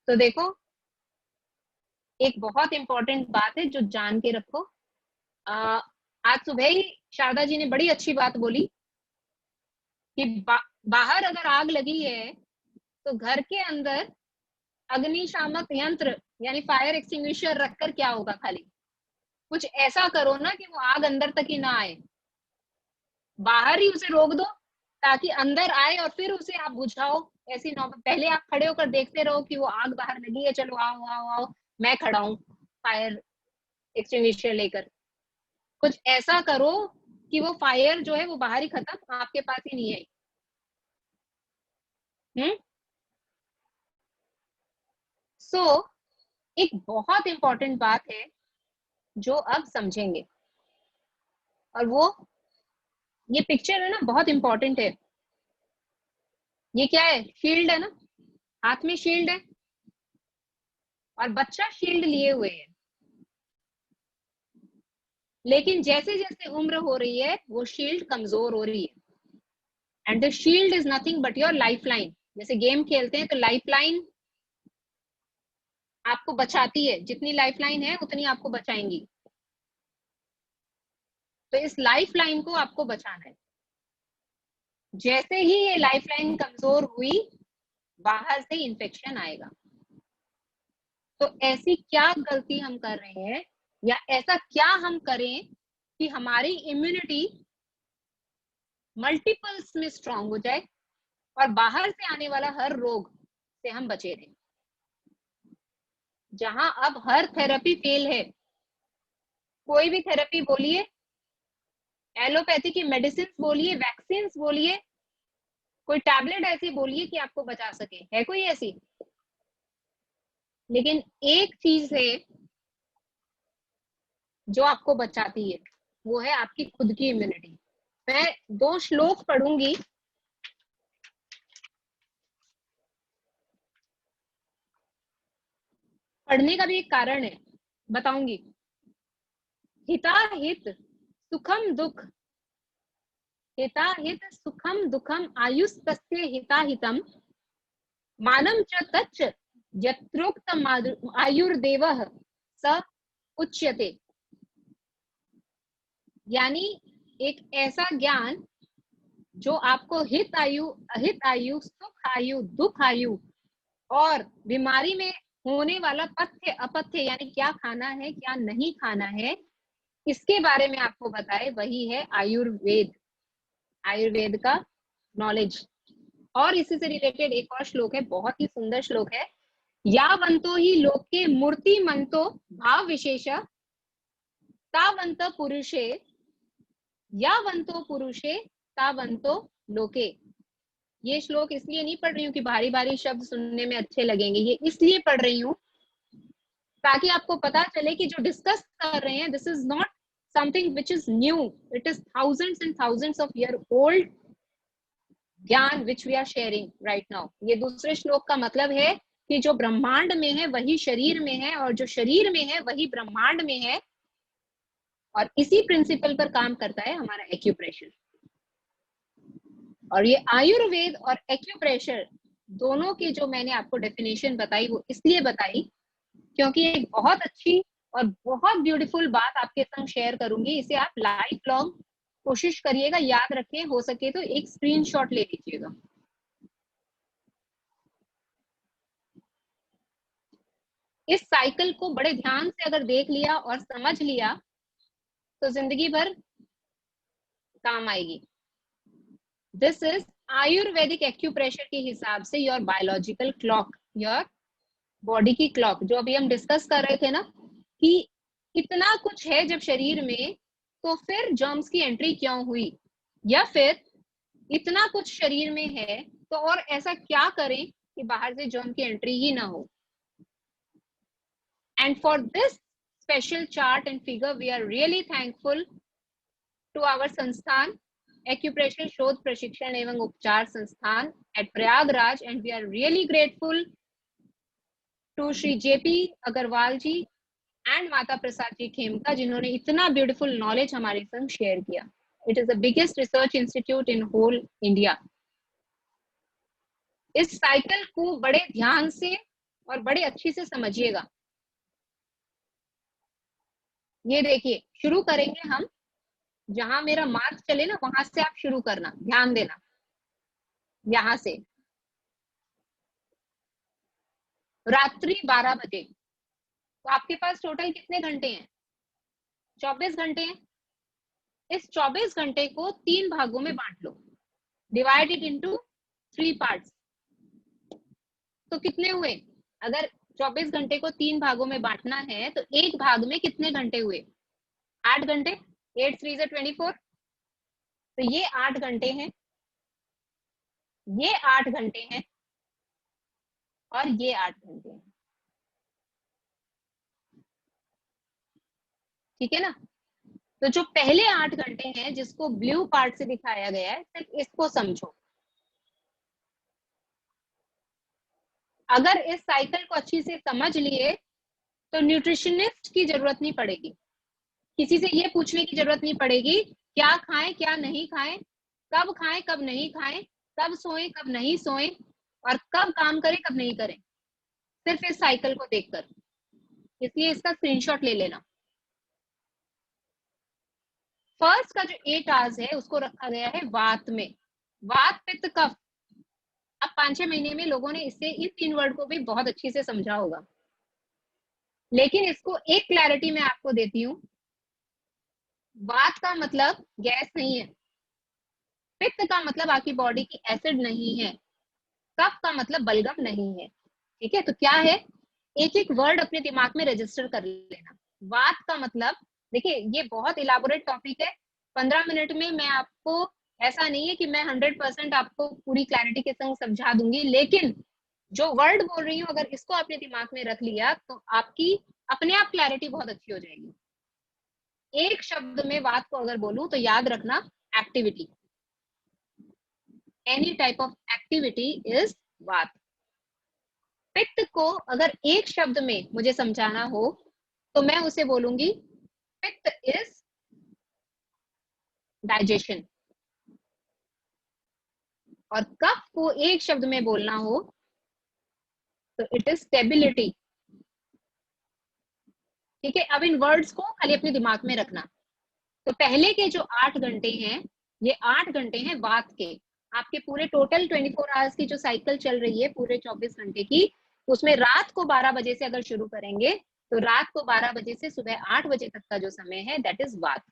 तो देखो, एक बहुत इंपॉर्टेंट बात है जो जान के रखो। आज सुबह ही शारदा जी ने बड़ी अच्छी बात बोली कि बाहर अगर आग लगी है तो घर के अंदर अग्निशामक यंत्र यानी फायर एक्सटिंग्विशर रखकर क्या होगा, खाली कुछ ऐसा करो ना कि वो आग अंदर तक ही ना आए, बाहर ही उसे रोक दो ताकि अंदर आए और फिर उसे आप बुझाओ। ऐसी नौबत, पहले आप खड़े होकर देखते रहो कि वो आग बाहर लगी है, चलो आओ आओ आओ, मैं खड़ा हूं फायर एक्सटिंग्विशर लेकर। कुछ ऐसा करो कि वो फायर जो है वो बाहर ही खत्म, आपके पास ही नहीं आई। सो एक बहुत इंपॉर्टेंट बात है जो अब समझेंगे, और वो ये पिक्चर है ना, बहुत इंपॉर्टेंट है। ये क्या है? शील्ड है ना, हाथ में शील्ड है और बच्चा शील्ड लिए हुए है, लेकिन जैसे जैसे उम्र हो रही है वो शील्ड कमजोर हो रही है। And the shield is nothing but your life line. जैसे गेम खेलते हैं तो लाइफ लाइन आपको बचाती है, जितनी लाइफ लाइन है उतनी आपको बचाएंगी। तो इस लाइफ लाइन को आपको बचाना है। जैसे ही ये लाइफलाइन कमजोर हुई, बाहर से इन्फेक्शन आएगा। तो ऐसी क्या गलती हम कर रहे हैं या ऐसा क्या हम करें कि हमारी इम्यूनिटी मल्टीपल्स में स्ट्रांग हो जाए और बाहर से आने वाला हर रोग से हम बचे रहें। जहां अब हर थेरेपी फेल है, कोई भी थेरेपी बोलिए, एलोपैथी की मेडिसिन बोलिए, वैक्सीन बोलिए, कोई टैबलेट ऐसी बोलिए कि आपको बचा सके, है कोई ऐसी? लेकिन एक चीज है जो आपको बचाती है, वो है आपकी खुद की इम्यूनिटी। मैं 2 श्लोक पढ़ूंगी, पढ़ने का भी एक कारण है, बताऊंगी। हिताहित सुखम दुख, हिताहित सुखम दुखम आयुस्तस्य हिताहितम मानम च तच्च यत्रोक्त आयुर्देवः स उच्यते। यानी एक ऐसा ज्ञान जो आपको हित आयु, अहित आयु, सुख आयु, दुख आयु और बीमारी में होने वाला पथ्य अपथ्य, यानी क्या खाना है क्या नहीं खाना है, इसके बारे में आपको बताए, वही है आयुर्वेद, आयुर्वेद का नॉलेज। और इसी से रिलेटेड एक और श्लोक है, बहुत ही सुंदर श्लोक है। यावंतो ही लोके मूर्ति मंतो भाव विशेष तावंत पुरुषे, यावंतो पुरुषे तावंतो लोके। ये श्लोक इसलिए नहीं पढ़ रही हूँ कि भारी भारी शब्द सुनने में अच्छे लगेंगे, ये इसलिए पढ़ रही हूँ ताकि आपको पता चले कि जो डिस्कस कर रहे हैं, this is not something which is new, it is thousands and thousands of year old gyan which we are sharing right now. ये दूसरे श्लोक का मतलब है कि जो ब्रह्मांड में है वही शरीर में है, और जो शरीर में है वही ब्रह्मांड में है, और इसी प्रिंसिपल पर काम करता है हमारा एक्यूप्रेशर। और ये आयुर्वेद और एक्यूप्रेशर दोनों की जो मैंने आपको डेफिनेशन बताई, वो इसलिए बताई क्योंकि एक बहुत अच्छी और बहुत ब्यूटीफुल बात आपके संग शेयर करूंगी। इसे आप लाइफ लॉन्ग कोशिश करिएगा, याद रखें, हो सके तो एक स्क्रीनशॉट ले लीजिएगा। इस साइकिल को बड़े ध्यान से अगर देख लिया और समझ लिया तो जिंदगी भर काम आएगी। दिस इज आयुर्वेदिक एक्यूप्रेशर के हिसाब से your biological clock, your body की क्लॉक, जो अभी हम डिस्कस कर रहे थे ना कि इतना कुछ है जब शरीर में, तो फिर जर्म्स की एंट्री क्यों हुई, या फिर इतना कुछ शरीर में है तो और ऐसा क्या करें कि बाहर से जर्म की एंट्री ही ना हो। And for this special chart and figure we are really thankful to our sansthan acupressure Shodh Prashikshan Evam Upchar Sansthan at Prayagraj, and we are really grateful to Shri JP Agarwal ji and Mata Prasad जी खेमका, जिन्होंने इतना ब्यूटीफुल नॉलेज हमारे संग शेयर किया। It is the biggest research institute in whole India. इस cycle को बड़े ध्यान से और बड़े अच्छी से समझिएगा। ये देखिए, शुरू करेंगे हम, जहां मेरा मार्क चले ना वहां से आप शुरू करना, ध्यान देना। यहां से रात्रि 12 बजे, तो आपके पास टोटल कितने घंटे हैं? 24 घंटे हैं। इस 24 घंटे को 3 भागों में बांट लो, डिवाइड इट इनटू 3 पार्ट्स। तो कितने हुए? अगर 24 घंटे को 3 भागों में बांटना है तो एक भाग में कितने घंटे हुए? 8 घंटे। 8 3 24। तो ये 8 घंटे हैं, ये 8 घंटे हैं, और ये 8 घंटे हैं। ठीक है ना? तो जो पहले 8 घंटे हैं जिसको ब्लू पार्ट से दिखाया गया है, सिर्फ इसको समझो। अगर इस साइकिल को अच्छी से समझ लिए तो न्यूट्रिशनिस्ट की जरूरत नहीं पड़ेगी, किसी से ये पूछने की जरूरत नहीं पड़ेगी क्या खाएं क्या नहीं खाएं, कब खाएं कब नहीं खाएं, कब सोएं कब नहीं सोएं, और कब काम करें कब नहीं करें, सिर्फ इस साइकिल को देखकर। इसलिए इसका स्क्रीनशॉट ले लेना। फर्स्ट का जो 8 आवर्स है उसको रखा गया है वात में, वात पित्त कफ। अब 5-6 महीने में लोगों ने इससे इन 3 वर्ड को भी बहुत अच्छी से समझा होगा, लेकिन इसको एक क्लैरिटी मैं आपको देती हूँ। वात का मतलब गैस नहीं है, पित्त का मतलब आपकी बॉडी की एसिड नहीं है, कफ का मतलब बलगम नहीं है। ठीक है, तो क्या है, एक एक वर्ड अपने दिमाग में रजिस्टर कर लेना। वात का मतलब, देखिए ये बहुत इलाबोरेट टॉपिक है, 15 मिनट में मैं आपको, ऐसा नहीं है कि मैं 100% आपको पूरी क्लैरिटी के संग समझा दूंगी, लेकिन जो वर्ड बोल रही हूँ अगर इसको अपने दिमाग में रख लिया तो आपकी अपने आप क्लैरिटी बहुत अच्छी हो जाएगी। एक शब्द में वात को अगर बोलूं तो याद रखना, activity, any type of activity is वात। पित्त को अगर एक शब्द में मुझे समझाना हो तो मैं उसे बोलूंगी पित्त इज डाइजेशन, और कफ को एक शब्द में बोलना हो तो इट इज स्टेबिलिटी। ठीक है, अब इन वर्ड्स को खाली अपने दिमाग में रखना। तो पहले के जो 8 घंटे हैं, ये 8 घंटे हैं वात के। आपके पूरे टोटल 24 आवर्स की जो साइकिल चल रही है पूरे 24 घंटे की, उसमें रात को 12 बजे से अगर शुरू करेंगे तो रात को 12 बजे से सुबह 8 बजे तक का जो समय है दैट इज वात।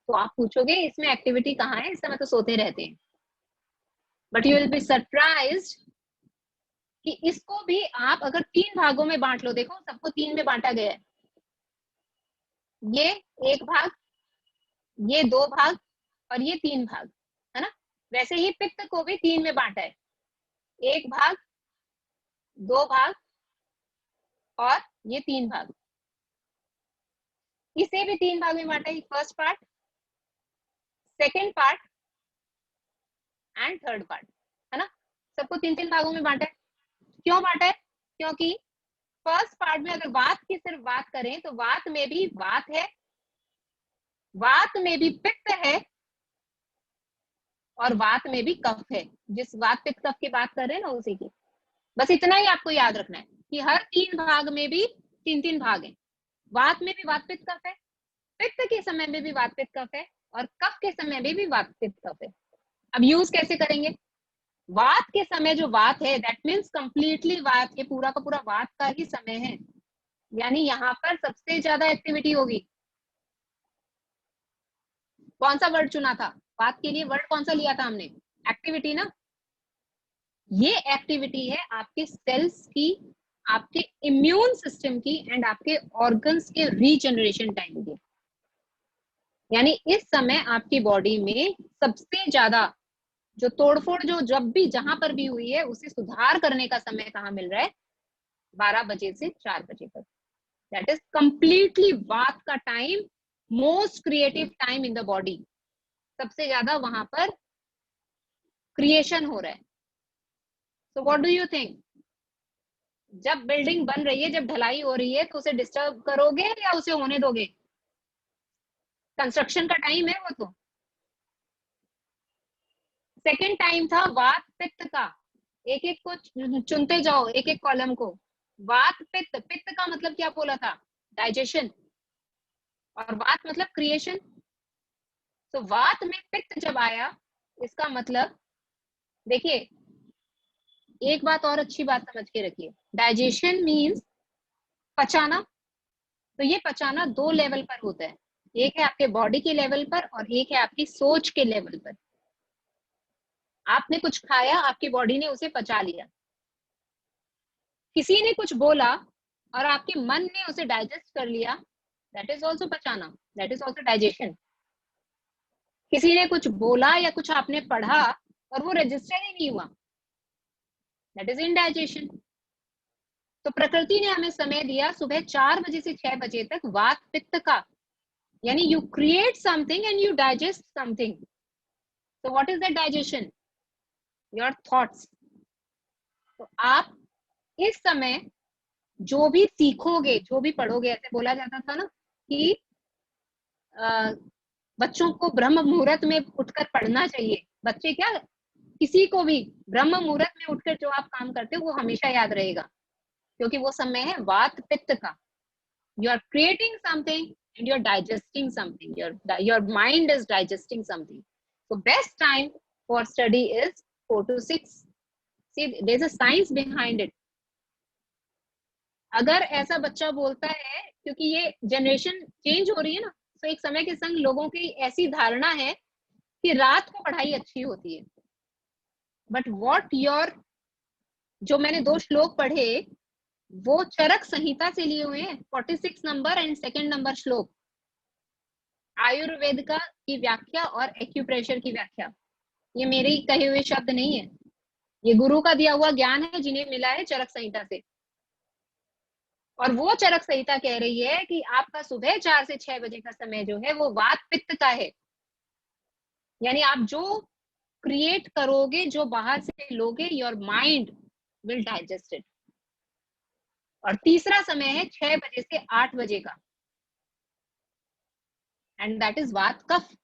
तो आप पूछोगे इसमें एक्टिविटी कहाँ है, इस समय तो सोते रहते हैं, but you will be surprised कि इसको भी आप अगर 3 भागों में बांट लो, देखो सबको 3 में बांटा गया है, ये 1 भाग, ये 2 भाग और ये 3 भाग, है ना। वैसे ही पित्त को भी 3 में बांटा है, 1 भाग, 2 भाग और ये 3 भाग। इसे भी 3 भाग में बांटा है, first part, second part and third part, है ना। सबको 3-3 भागों में बांटा है। क्यों बांटा है? क्योंकि फर्स्ट पार्ट में अगर वात की सिर्फ बात करें तो वात में भी वात है, वात में भी पित्त है और वात में भी कफ है। जिस वात पित्त कफ की बात कर रहे हैं ना उसी की, बस इतना ही आपको याद रखना है कि हर 3 भाग में भी 3-3 भाग हैं। वात में भी वात पित्त कफ है, पित्त के समय में भी वात पित्त कफ है और कफ के समय में भी वात पित्त कफ है। अब यूज कैसे करेंगे? वात के समय जो वात है दैट मीन्स कंप्लीटली वात, ये पूरा का पूरा वात का ही समय है, यानी यहाँ पर सबसे ज्यादा एक्टिविटी होगी। कौन सा वर्ड चुना था वात के लिए? वर्ड कौन सा लिया था हमने? एक्टिविटी ना। ये एक्टिविटी है आपके सेल्स की, आपके इम्यून सिस्टम की एंड आपके ऑर्गन्स के रीजनरेशन टाइम की। यानी इस समय आपकी बॉडी में सबसे ज्यादा जो तोड़फोड़ जो जब भी जहां पर भी हुई है उसे सुधार करने का समय कहाँ मिल रहा है? 12 बजे से 4 बजे तक। दैट इज कंप्लीटली वात का time, most creative time in the body. सबसे ज्यादा वहां पर क्रिएशन हो रहा है। So what do you think? जब बिल्डिंग बन रही है, जब ढलाई हो रही है तो उसे डिस्टर्ब करोगे या उसे होने दोगे? कंस्ट्रक्शन का टाइम है वो तो। सेकेंड टाइम था वात पित्त का, एक एक को चुनते जाओ, एक एक कॉलम को। वात पित्त, पित्त का मतलब क्या बोला था? डाइजेशन, और वात मतलब क्रिएशन। तो वात में पित्त जब आया, इसका मतलब देखिए एक बात और अच्छी बात समझ के रखिए, डाइजेशन मीन्स पचाना। तो ये पचाना 2 लेवल पर होता है, एक है आपके बॉडी के लेवल पर और एक है आपकी सोच के लेवल पर। आपने कुछ खाया, आपकी बॉडी ने उसे पचा लिया। किसी ने कुछ बोला और आपके मन ने उसे डाइजेस्ट कर लिया, दैट इज ऑल्सो पचाना, दैट इज ऑल्सो डाइजेशन। किसी ने कुछ बोला या कुछ आपने पढ़ा और वो रजिस्टर ही नहीं हुआ, दैट इज इनडाइजेशन। तो प्रकृति ने हमें समय दिया सुबह 4 बजे से 6 बजे तक वात पित्त का, यानी you create something and you digest something. So what is that digestion? Your thoughts. तो आप इस समय जो भी सीखोगे, जो भी पढ़ोगे, ऐसे बोला जाता था ना कि बच्चों को ब्रह्म मुहूर्त में उठकर पढ़ना चाहिए। बच्चे क्या, किसी को भी ब्रह्म मुहूर्त में उठकर जो आप काम करते हो वो हमेशा याद रहेगा, क्योंकि वो समय है वात पित्त का। You are creating something and you are digesting something. Your mind is digesting something. So best time for study is 4 to 6. See, there's a science behind it. अगर ऐसा बच्चा बोलता है, क्योंकि ये जनरेशन चेंज हो रही है ना, तो एक समय के संग लोगों की ऐसी धारणा है कि रात को पढ़ाई अच्छी होती है, बट व्हाट योर, जो मैंने 2 श्लोक पढ़े वो चरक संहिता से लिए हुए हैं, 46 नंबर एंड 2nd नंबर श्लोक, आयुर्वेद का की व्याख्या और एक्यूप्रेशर की व्याख्या। ये मेरे ही कहे हुए शब्द नहीं है, ये गुरु का दिया हुआ ज्ञान है जिन्हें मिला है चरक संहिता से। और वो चरक संहिता कह रही है कि आपका सुबह 4 से 6 बजे का समय जो है वो वात पित्त का है, यानी आप जो क्रिएट करोगे, जो बाहर से लोगे, your mind will digest it. और तीसरा समय है 6 बजे से 8 बजे का, and that is vata kapha.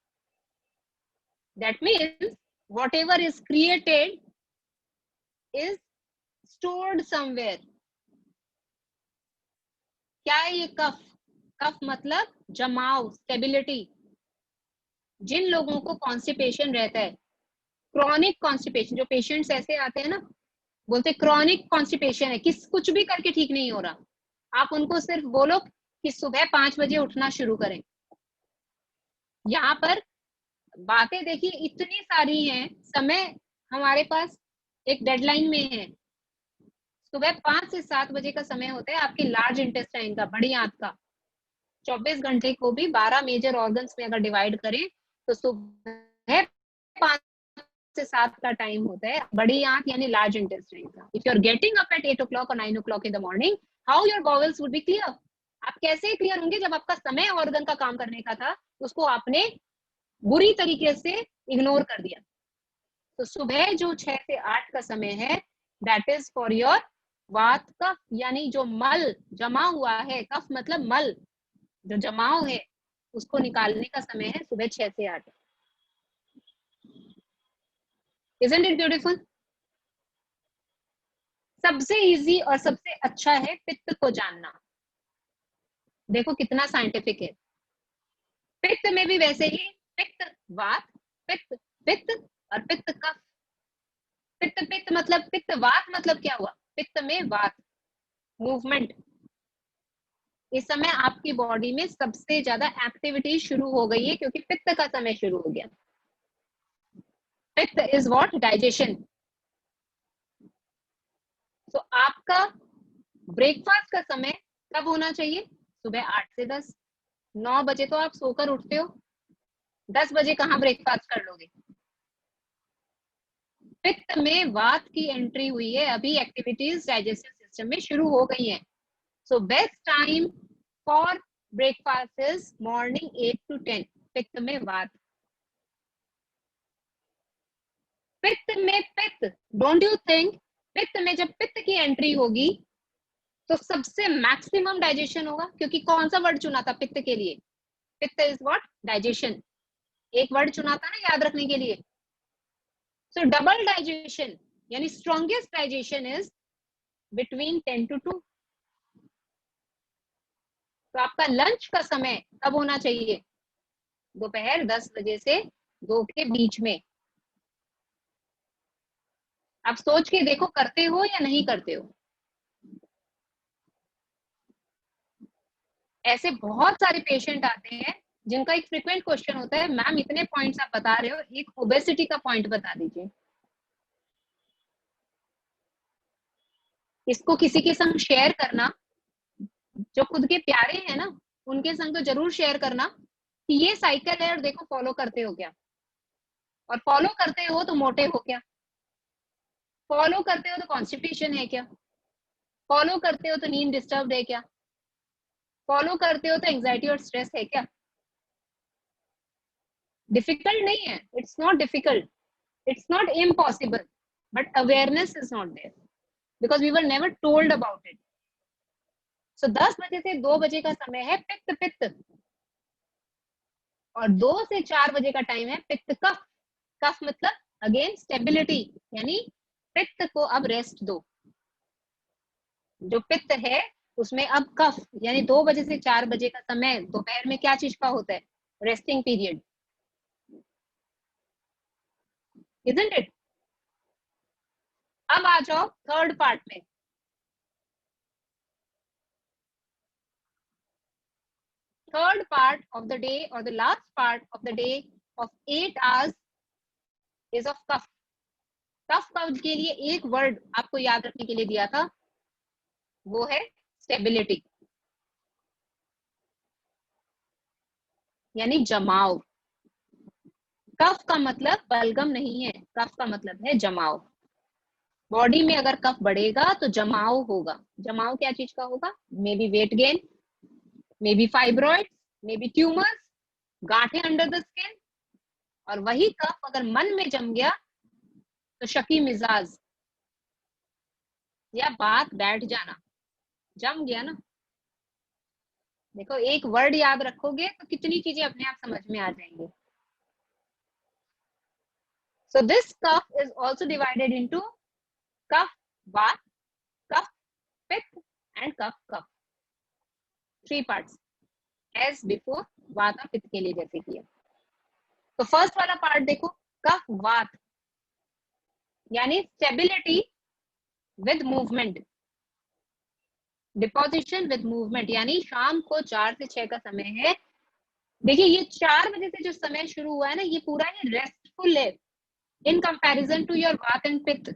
That means whatever is created is stored somewhere. क्या है ये कफ? कफ मतलब जमाव, स्टेबिलिटी। जिन लोगों को कॉन्स्टिपेशन रहता है, क्रॉनिक कॉन्स्टिपेशन, जो पेशेंट्स ऐसे आते हैं ना, बोलते क्रॉनिक कॉन्स्टिपेशन है, कुछ भी करके ठीक नहीं हो रहा, आप उनको सिर्फ बोलो कि सुबह 5 बजे उठना शुरू करें। यहाँ पर बातें देखिए इतनी सारी हैं, समय हमारे पास एक डेडलाइन में है। सुबह 5 से 7 बजे का समय होता है आपके लार्ज इंटेस्टाइन का, बड़ी आंत का। 24 घंटे को भी 12 मेजर ऑर्गन्स में अगर डिवाइड करें तो सुबह 5 से 7 का टाइम होता है बड़ी आंत यानी लार्ज इंटेस्टाइन का। If you are getting up at 8 o'clock और 9 o'clock in the morning, how your bowels would be clear? आप कैसे क्लियर होंगे जब आपका समय ऑर्गन का काम करने का था उसको आपने बुरी तरीके से इग्नोर कर दिया। तो सुबह जो 6 से 8 का समय है, दैट इज फॉर योर वात कफ, यानी जो मल जमा हुआ है, कफ मतलब मल, जो जमाव है उसको निकालने का समय है सुबह 6 से 8। Isn't it beautiful? सबसे इजी और सबसे अच्छा है पित्त को जानना। देखो कितना साइंटिफिक है। पित्त में भी वैसे ही पित्त वात, पित्त पित्त और पित्त कफ। पित्त पित्त मतलब पित्त, वात मतलब क्या हुआ? पित्त में वात, मूवमेंट। इस समय आपकी बॉडी में सबसे ज्यादा एक्टिविटी शुरू हो गई है क्योंकि पित्त का समय शुरू हो गया। पित्त इज व्हाट? डाइजेशन। तो आपका ब्रेकफास्ट का समय कब होना चाहिए? सुबह 8 से 10। 9 बजे तो आप सोकर उठते हो, 10 बजे कहाँ ब्रेकफास्ट कर लोगे? पित्त में वात की एंट्री हुई है, अभी एक्टिविटीज डाइजेस्टिव सिस्टम में शुरू हो गई हैं। So best time for breakfast is morning 8 to 10। पित्त में वात, पित्त में पित्त। डोंट यू थिंक पित्त में जब पित्त की एंट्री होगी तो सबसे मैक्सिमम डाइजेशन होगा? क्योंकि कौन सा वर्ड चुना था पित्त के लिए? पित्त इज व्हाट? डाइजेशन। एक वर्ड चुना था ना याद रखने के लिए। सो डबल डाइजेशन यानी strongest digestion is between 10 to 2। तो आपका लंच का समय कब होना चाहिए? दोपहर 10 बजे से 2 के बीच में। आप सोच के देखो करते हो या नहीं करते हो। ऐसे बहुत सारे पेशेंट आते हैं जिनका एक फ्रिक्वेंट क्वेश्चन होता है, मैम इतने पॉइंट्स आप बता रहे हो, एक ओबेसिटी का पॉइंट बता दीजिए। इसको किसी के संग शेयर करना, जो खुद के प्यारे हैं ना उनके संग तो जरूर शेयर करना कि ये साइकिल है और देखो फॉलो करते हो क्या, और फॉलो करते हो तो मोटे हो क्या, फॉलो करते हो तो कॉन्स्टिपेशन है क्या, फॉलो करते हो तो नींद डिस्टर्ब है क्या, फॉलो करते हो तो एंजाइटी और स्ट्रेस है क्या। डिफिकल्ट नहीं है, it's not difficult, it's not impossible, but awareness is not there because we were never told about it. So 10 बजे से 2 बजे का समय है पित्त पित्त, और 2 से 4 बजे का टाइम है पित्त कफ। कफ मतलब अगेन स्टेबिलिटी, यानी पित्त को अब रेस्ट दो। जो पित्त है उसमें अब कफ, यानी 2 बजे से 4 बजे का समय दोपहर में क्या चीज का होता है? Resting period. Isn't it? अब आ जाओ थर्ड पार्ट में. Third part of the day or the last part of the day of 8 hours is of कफ. कफ का के लिए एक वर्ड आपको याद रखने के लिए दिया था, वो है स्टेबिलिटी, यानी जमाव. कफ का मतलब बलगम नहीं है, कफ का मतलब है जमाव. बॉडी में अगर कफ बढ़ेगा तो जमाव होगा. जमाव क्या चीज का होगा? May be weight gain, may be fibroid, may be tumours, गांठें अंडर द स्किन. और वही कफ अगर मन में जम गया तो शकी मिजाज या बात बैठ जाना. जम गया ना. देखो एक वर्ड याद रखोगे तो कितनी चीजें अपने आप समझ में आ जाएंगी. So this cough is also divided into cough, vat, cough, pitta and cough, cough. 3 parts as before, वात और पित्त के लिए जैसे किया. तो फर्स्ट वाला पार्ट देखो, कफ वात यानी stability with movement, deposition with movement. यानी शाम को 4 से 6 का समय है. देखिए ये 4 बजे से जो समय शुरू हुआ है ना, ये पूरा ही रेस्टफुल है इन कंपैरिजन टू योर वात एंड पित्त.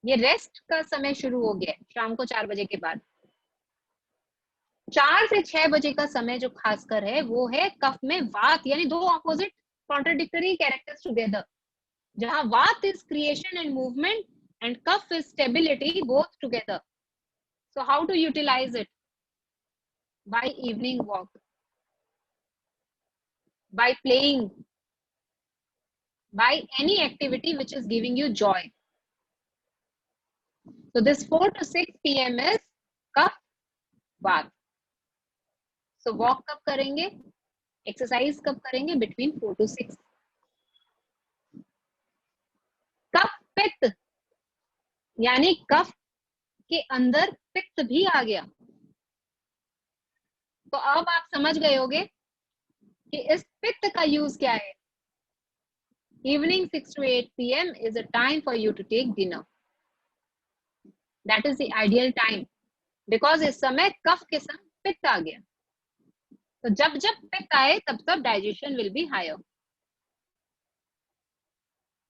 ये रेस्ट का समय शुरू हो गया शाम को 4 बजे के बाद. 4 से 6 बजे का समय जो खासकर है वो है कफ में वात, यानी दो ऑपोजिट कॉन्ट्राडिक्टरी कैरेक्टर्स टुगेदर. जहां vata is creation and movement and kapha is stability, both together. So how to utilize it? By evening walk, by playing, by any activity which is giving you joy. So this 4 to 6 p.m. is कफ वात. So walk कब करेंगे, exercise कब करेंगे? Between 4 to 6. कफ पित्त यानी कफ के अंदर पित्त भी आ गया. तो अब आप समझ गए होंगे कि इस पित्त का यूज क्या है. Evening 6 to 8 p.m. is a time for you to take dinner. That is the ideal time because इस समय कफ के संग पित्त आ गया. तो जब जब पित्त आए तब तब डाइजेशन विल बी हायर.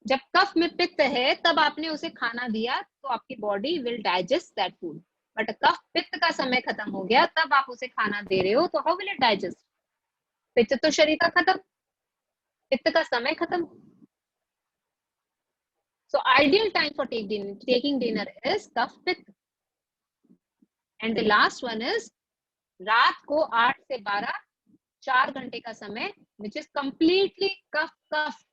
जब कफ में पित्त है तब आपने उसे खाना दिया तो आपकी body will digest that food. But कफ पित्त का समय खत्म हो गया तब आप उसे खाना दे रहे हो तो हाउ विल इट डाइजेस्ट? पित्त तो शरीर का खत्म, पित्त का समय खत्म. So ideal time for taking dinner is kapha pitta. And the last one is रात को 8 से 12, 4 घंटे का समय which is completely kapha kapha.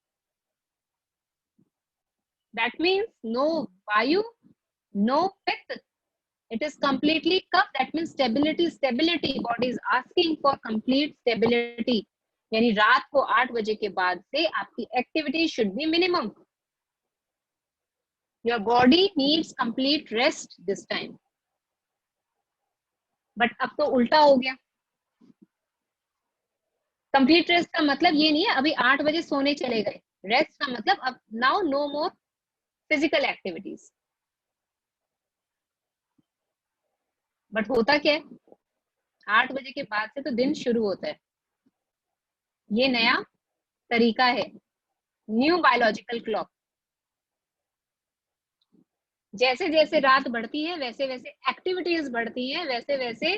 That means no vayu, no pitta. It is completely kaf. That means stability, stability. Body is asking for complete stability. यानी रात को 8 बजे के बाद से आपकी activity should be minimum. Your body needs complete rest this time. But अब तो उल्टा हो गया. Complete rest का मतलब ये नहीं है अभी 8 बजे सोने चले गए. Rest का मतलब अब now no more physical activities. But होता क्या है, 8 बजे के बाद से तो दिन शुरू होता है. ये नया तरीका है, न्यू बायोलॉजिकल क्लॉक. जैसे जैसे रात बढ़ती है वैसे वैसे एक्टिविटीज बढ़ती हैं, वैसे वैसे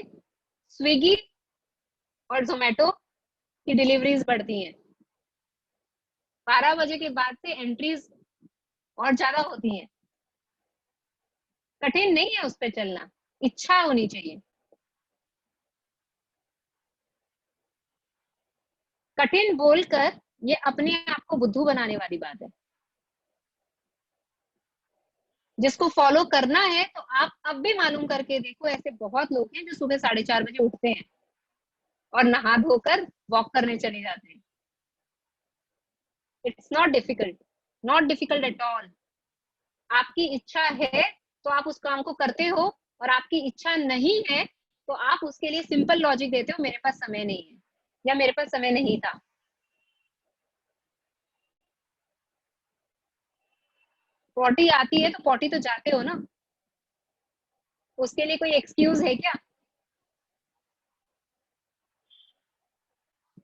स्विगी और जोमेटो की डिलीवरीज बढ़ती हैं. 12 बजे के बाद से एंट्रीज और ज्यादा होती हैं. कठिन नहीं है उस पर चलना, इच्छा होनी चाहिए. कठिन बोलकर ये अपने आप को बुद्धू बनाने वाली बात है. जिसको फॉलो करना है तो आप अब भी मालूम करके देखो. ऐसे बहुत लोग हैं जो सुबह 4:30 बजे उठते हैं और नहा धोकर वॉक करने चले जाते हैं. It's not difficult, not difficult at all. आपकी इच्छा है तो आप उस काम को करते हो, और आपकी इच्छा नहीं है तो आप उसके लिए सिंपल लॉजिक देते हो, मेरे पास समय नहीं है या मेरे पास समय नहीं था. पॉटी आती है तो पॉटी तो जाते हो ना, उसके लिए कोई एक्सक्यूज है क्या?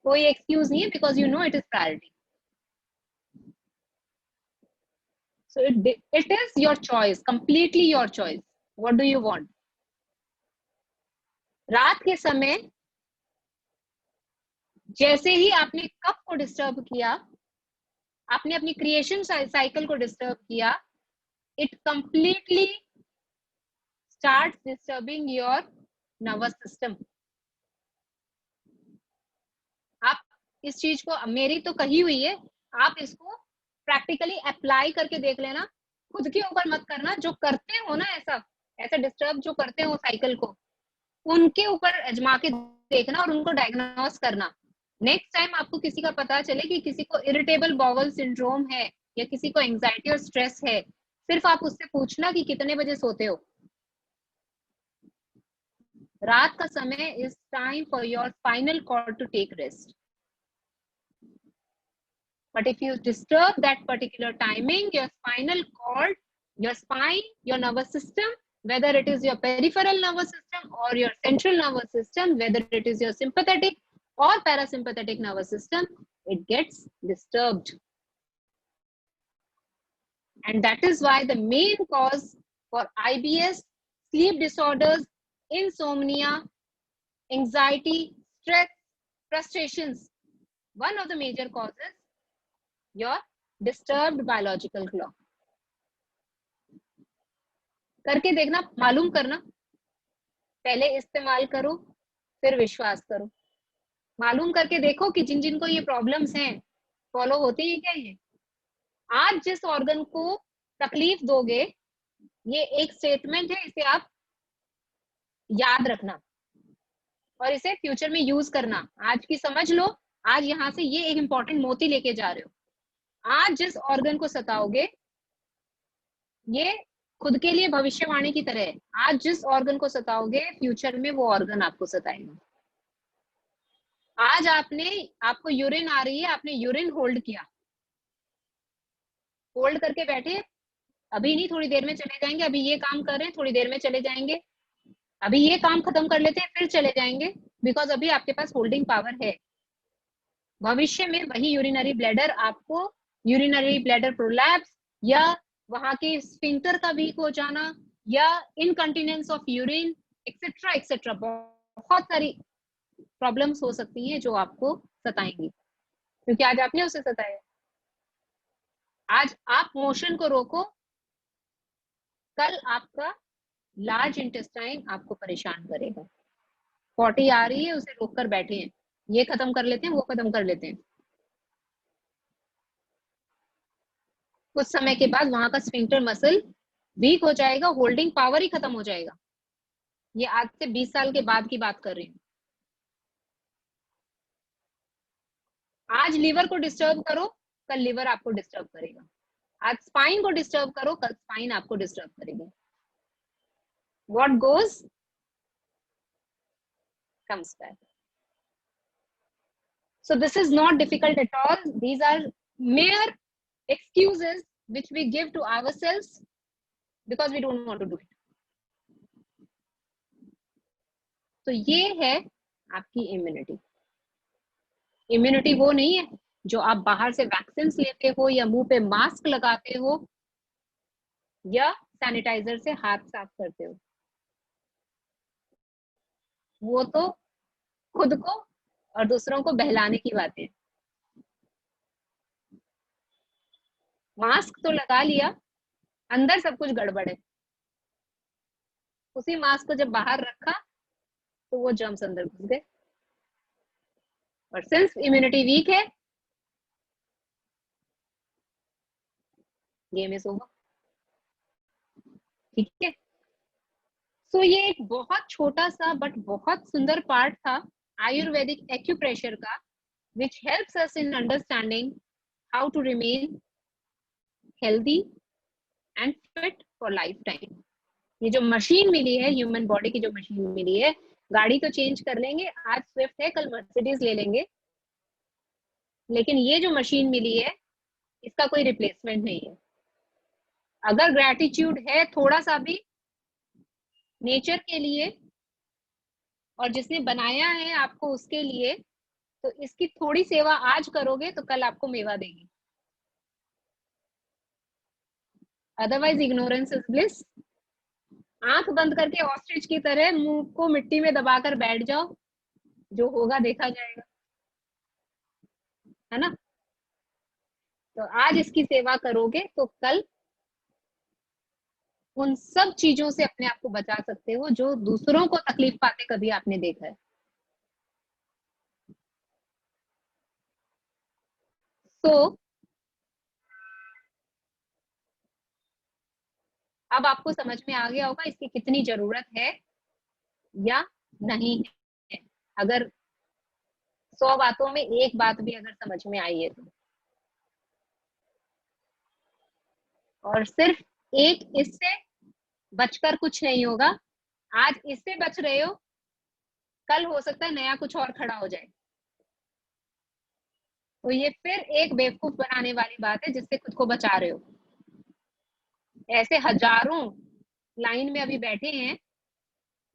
कोई एक्सक्यूज नहीं है, because you know it is priority. So it is your choice, completely your choice. What do you want? रात के समय जैसे ही आपने कप को डिस्टर्ब किया, आपने अपनी क्रिएशन साइकिल को डिस्टर्ब किया, it completely starts disturbing your nervous system. आप इस चीज को, मेरी तो कही हुई है, आप इसको प्रैक्टिकली अप्लाई करके देख लेना. खुद के ऊपर मत करना, जो करते हो ना ऐसा ऐसा डिस्टर्ब जो करते हो साइकिल को, उनके ऊपर आजमा के देखना और उनको डायग्नोस करना. नेक्स्ट टाइम आपको किसी का पता चले कि किसी को इरिटेबल बाउल सिंड्रोम है या किसी को एंजाइटी और स्ट्रेस है, सिर्फ आप उससे पूछना कि कितने बजे सोते हो. रात का समय is time for your spinal cord to take rest. But if you disturb that particular timing, your spinal cord, your spine, your nervous system, whether it is your peripheral nervous system or your central nervous system, whether it is your sympathetic or parasympathetic nervous system, it gets disturbed. And that is why the main cause for IBS, sleep disorders, insomnia, anxiety, stress, frustrations, one of the major causes your disturbed biological clock. करके देखना, मालूम करना. पहले इस्तेमाल करो, फिर विश्वास करो. मालूम करके देखो कि जिन जिनको ये प्रॉब्लम्स हैं, फॉलो होती है क्या ये. आज जिस ऑर्गन को तकलीफ दोगे, ये एक स्टेटमेंट है, इसे आप याद रखना और इसे फ्यूचर में यूज करना. आज की समझ लो, आज यहाँ से ये एक इंपॉर्टेंट मोती लेके जा रहे हो. आज जिस ऑर्गन को सताओगे, ये खुद के लिए भविष्यवाणी की तरह है. आज जिस ऑर्गन को सताओगे, फ्यूचर में वो ऑर्गन आपको सताएगा. आज आपको यूरिन आ रही है, आपने यूरिन होल्ड किया, होल्ड करके बैठे, अभी नहीं, थोड़ी देर में चले जाएंगे, अभी ये काम कर रहे हैं, थोड़ी देर में चले जाएंगे, अभी ये काम खत्म कर लेते हैं, फिर चले जाएंगे, बिकॉज अभी आपके पास होल्डिंग पावर है. भविष्य में वही यूरिनरी ब्लैडर आपको यूरिनरी ब्लैडर प्रोलैप्स या वहां के स्फिंक्टर का वीक हो जाना या incontinence of urine etcetera etcetera, बहुत सारी प्रॉब्लम्स हो सकती हैं जो आपको सताएंगी, क्योंकि आज आपने उसे सताया. आज आप मोशन को रोको, कल आपका लार्ज इंटेस्टाइन आपको परेशान करेगा. पॉटी आ रही है, उसे रोक कर बैठे हैं, ये खत्म कर लेते हैं, वो खत्म कर लेते हैं. कुछ समय के बाद वहां का स्फिंक्टर मसल वीक हो जाएगा, होल्डिंग पावर ही खत्म हो जाएगा. ये आज से 20 साल के बाद की बात कर रही हूँ. आज लीवर को डिस्टर्ब करो, कल लीवर आपको डिस्टर्ब करेगा. आज स्पाइन को डिस्टर्ब करो, कल स्पाइन आपको डिस्टर्ब करेगी. What goes comes back. So this is not difficult at all. These are mere excuses which we give to ourselves because we don't want to do it. तो ये है आपकी immunity. Immunity वो नहीं है जो आप बाहर से वैक्सीन लेते हो या मुंह पे मास्क लगाते हो या सैनिटाइजर से हाथ साफ करते हो. वो तो खुद को और दूसरों को बहलाने की बातें हैं. मास्क तो लगा लिया, अंदर सब कुछ गड़बड़ है. उसी मास्क को जब बाहर रखा तो वो जर्म्स अंदर घुस गए. और सिंस इम्यूनिटी वीक है, गेम इज ओवर. ठीक है. सो ये एक बहुत छोटा सा बट बहुत सुंदर पार्ट था आयुर्वेदिक एक्यूप्रेशर का, which helps us in understanding how to remain healthy and fit for lifetime. ये जो मशीन मिली है, ह्यूमन बॉडी की जो मशीन मिली है, गाड़ी तो चेंज कर लेंगे, आज स्विफ्ट है, कल मर्सिडीज ले लेंगे, लेकिन ये जो मशीन मिली है, इसका कोई रिप्लेसमेंट नहीं है. अगर ग्रैटिट्यूड है थोड़ा सा भी नेचर के लिए और जिसने बनाया है आपको उसके लिए, तो इसकी थोड़ी सेवा आज करोगे तो कल आपको मेवा देगी। Otherwise ignorance is bliss. आंख बंद करके ऑस्ट्रिच की तरह मुंह को मिट्टी में दबाकर बैठ जाओ, जो होगा देखा जाएगा, है ना। तो आज इसकी सेवा करोगे तो कल उन सब चीजों से अपने आप को बचा सकते हो जो दूसरों को तकलीफ पाते कभी आपने देखा है। तो अब आपको समझ में आ गया होगा इसकी कितनी जरूरत है या नहीं है। अगर 100 बातों में एक बात भी अगर समझ में आई है तो, और सिर्फ एक इससे बचकर कुछ नहीं होगा। आज इससे बच रहे हो, कल हो सकता है नया कुछ और खड़ा हो जाए। तो ये फिर एक बेवकूफ बनाने वाली बात है जिससे खुद को बचा रहे हो। ऐसे हजारों लाइन में अभी बैठे हैं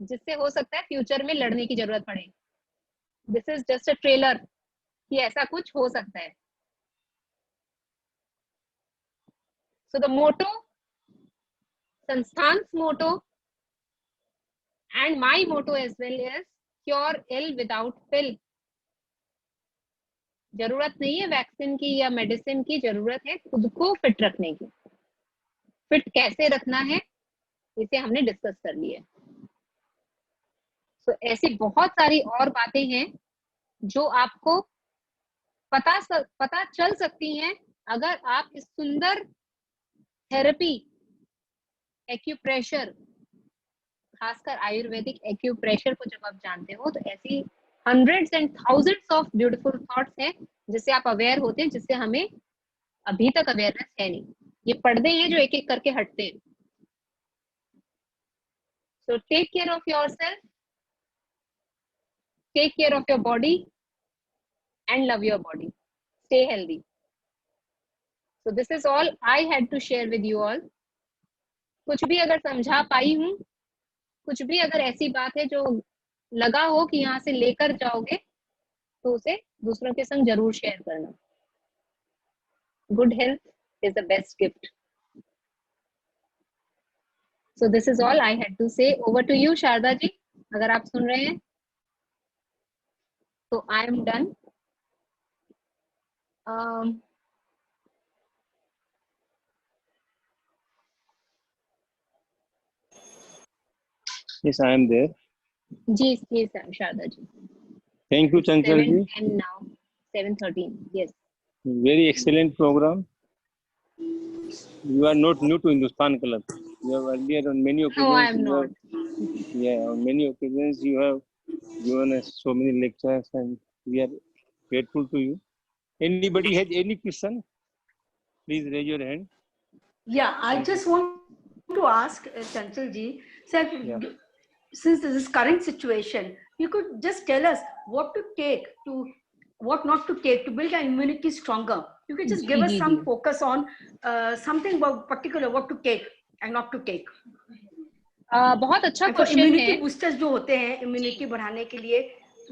जिससे हो सकता है फ्यूचर में लड़ने की जरूरत पड़े। This is just a trailer कि ऐसा कुछ हो सकता है। सो द मोटो, संस्थान motto and my motto as well is cure ill without pill. जरूरत नहीं है वैक्सीन की या मेडिसिन की, जरूरत है खुद को फिट रखने की। फिट कैसे रखना है इसे हमने डिस्कस कर लिया। तो ऐसी बहुत सारी और बातें हैं जो आपको पता चल सकती हैं अगर आप इस सुंदर थेरेपी एक्यूप्रेशर, खासकर आयुर्वेदिक एक्यूप्रेशर को जब आप जानते हो, तो ऐसी hundreds and thousands of beautiful thoughts हैं जिससे आप अवेयर होते हैं, जिससे हमें अभी तक अवेयरनेस है नहीं। ये पर्दे हैं जो एक एक करके हटते हैं। So take care of yourself, take care of your body and love your body, stay healthy. So this is all I had to share with you all. कुछ भी अगर समझा पाई हूँ, कुछ भी अगर ऐसी बात है जो लगा हो कि यहाँ से लेकर जाओगे, तो उसे दूसरों के संग जरूर शेयर करना। Good health is the best gift. So this is all I had to say. Over to you, Sharda ji, अगर आप सुन रहे हैं तो I am done. Yes, I am there. Ji Sharda ji. Thank you, Chanchal ji. 7:10 now. 7:13. Yes. Very excellent program. You are not new to Hindustan Club. You have earlier on many occasions. No, I am not. On many occasions you have given us so many lectures, and we are grateful to you. Anybody has any question? Please raise your hand. Yeah, I just want to ask Chanchal ji, sir, Yeah. since this is current situation, you could just tell us what to take to, what not to take to build our immunity stronger. You could just give us some focus on something about particular what to take and not to take. बहुत अच्छा question immunity है। Boosters जो होते हैं immunity बढ़ाने के लिए,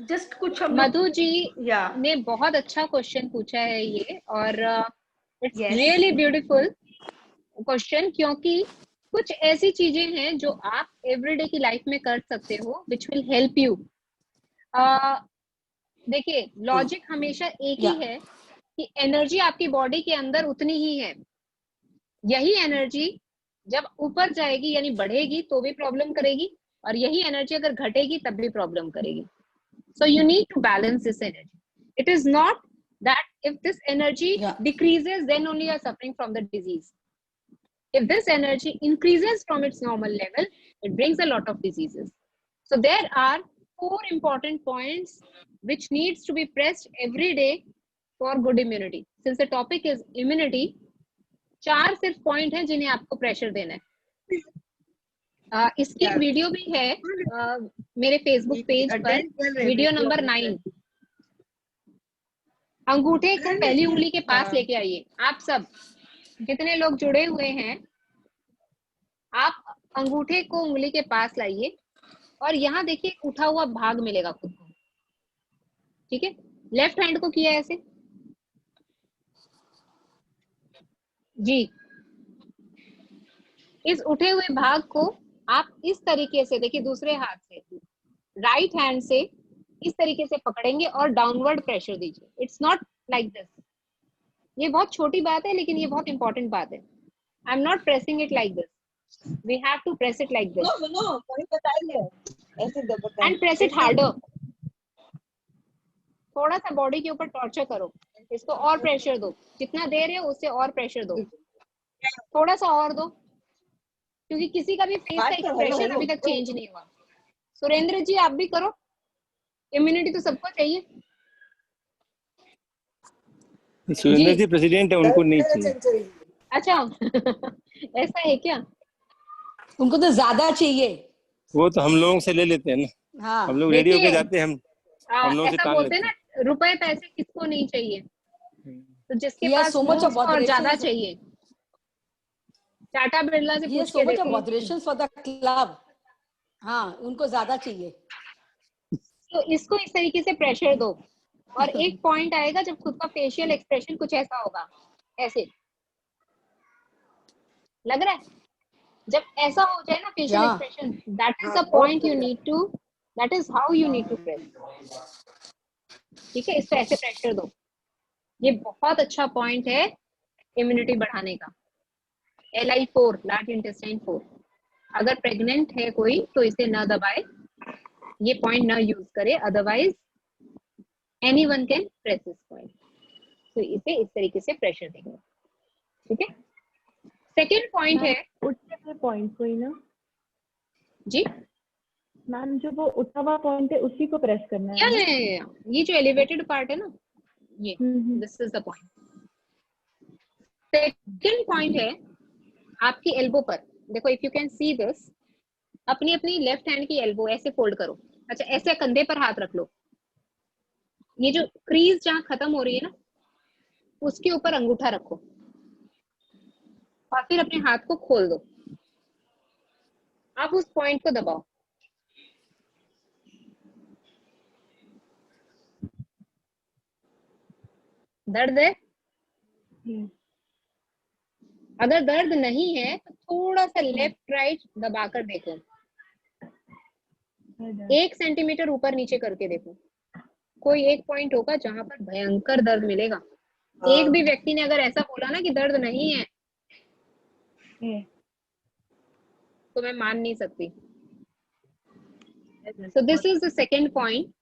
just कुछ हम मधु जी Yeah. ने बहुत अच्छा क्वेश्चन पूछा है ये, और it's Yes. Really beautiful question, क्योंकि कुछ ऐसी चीजें हैं जो आप एवरीडे की लाइफ में कर सकते हो विच विल हेल्प यू। देखिए, लॉजिक हमेशा एक ही है कि एनर्जी आपकी बॉडी के अंदर उतनी ही है। यही एनर्जी जब ऊपर जाएगी यानी बढ़ेगी तो भी प्रॉब्लम करेगी, और यही एनर्जी अगर घटेगी तब भी प्रॉब्लम करेगी। So you need to balance this energy. It is not that if this energy decreases, then only you are suffering from the disease. If this energy increases from its normal level, it brings a lot of diseases. So there are 4 important points which needs to be pressed every day for good immunity. Since the topic is immunity, 4 सिर्फ point हैं जिन्हें आपको pressure देना है। इसकी video भी है मेरे फेसबुक पेज पर, वीडियो नंबर 9। अंगूठे को पहली उंगली के पास लेके आइए। आप सब जितने लोग जुड़े हुए हैं आप अंगूठे को उंगली के पास लाइए और यहाँ देखिए उठा हुआ भाग मिलेगा खुद को, ठीक है। लेफ्ट हैंड को किया ऐसे जी, इस उठे हुए भाग को आप इस तरीके से देखिए, दूसरे हाथ से राइट हैंड से इस तरीके से पकड़ेंगे और डाउनवर्ड प्रेशर दीजिए। इट्स नॉट लाइक दिस, ये बहुत छोटी बात है लेकिन ये बहुत इंपॉर्टेंट बात है। I am not pressing it like this, we have to press it like this and press it harder. थोड़ा सा बॉडी के ऊपर टॉर्चर करो, इसको और प्रेशर दो, जितना दे रहे हो उससे और प्रेशर दो, थोड़ा सा और दो, क्योंकि किसी का भी फेस का एक्सप्रेशन अभी तक चेंज नहीं हुआ। सुरेंद्र जी आप भी करो, इम्यूनिटी तो सबको चाहिए। सुरेंद्र जी प्रेसिडेंट है, उनको नहीं चाहिए। अच्छा ऐसा है क्या? उनको तो ज्यादा चाहिए। वो तो हम लोगों से ले लेते हैं ना, हाँ हम लोग रेडी होके देखिए, जाते हैं, हम लोगों से ऐसा काम बोलते लेते हैं हैं। ना, रुपए पैसे किसको नहीं चाहिए, तो जिसके He has पास so हो much of उसको और ज्यादा moderation. चाहिए। टाटा बिरला से He has पूछ so के much of देखो, moderation for the club. हाँ उनको ज्यादा चाहिए। तो इसको इस तरीके से प्रेशर दो और एक पॉइंट आएगा जब खुद का फेशियल एक्सप्रेशन कुछ ऐसा होगा, ऐसे लग रहा है। जब ऐसा हो जाए ना facial Yeah. Expression, that is the point you need to, that is how you need to press. ठीक है, इसको ऐसे प्रेशर दो, ये बहुत अच्छा पॉइंट है इम्यूनिटी बढ़ाने का। LI4, large intestine 4। अगर प्रेग्नेंट है कोई तो इसे न दबाए, ये पॉइंट न यूज करे, otherwise anyone can press this point. तो इसे इस तरीके से प्रेशर देंगे, ठीक है। सेकेंड पॉइंट है उठे हुए पॉइंट को ही ना जी मैम, जो वो उठा हुआ पॉइंट है उसी को प्रेस करना है ना? ये जो एलिवेटेड पार्ट है ना, ये this is the point. Second point है आपकी एल्बो पर, देखो if you can see this, अपनी अपनी लेफ्ट हैंड की एल्बो ऐसे फोल्ड करो। अच्छा, ऐसे कंधे पर हाथ रख लो, ये जो क्रीज जहां खत्म हो रही है ना, उसके ऊपर अंगूठा रखो और फिर अपने हाथ को खोल दो। आप उस पॉइंट को दबाओ, दर्द है? अगर दर्द नहीं है तो थोड़ा सा लेफ्ट राइट दबाकर देखो, 1 सेंटीमीटर ऊपर नीचे करके देखो, कोई एक पॉइंट होगा जहां पर भयंकर दर्द मिलेगा। एक भी व्यक्ति ने अगर ऐसा बोला ना कि दर्द नहीं है, तो मैं मान नहीं सकती। So this is the second point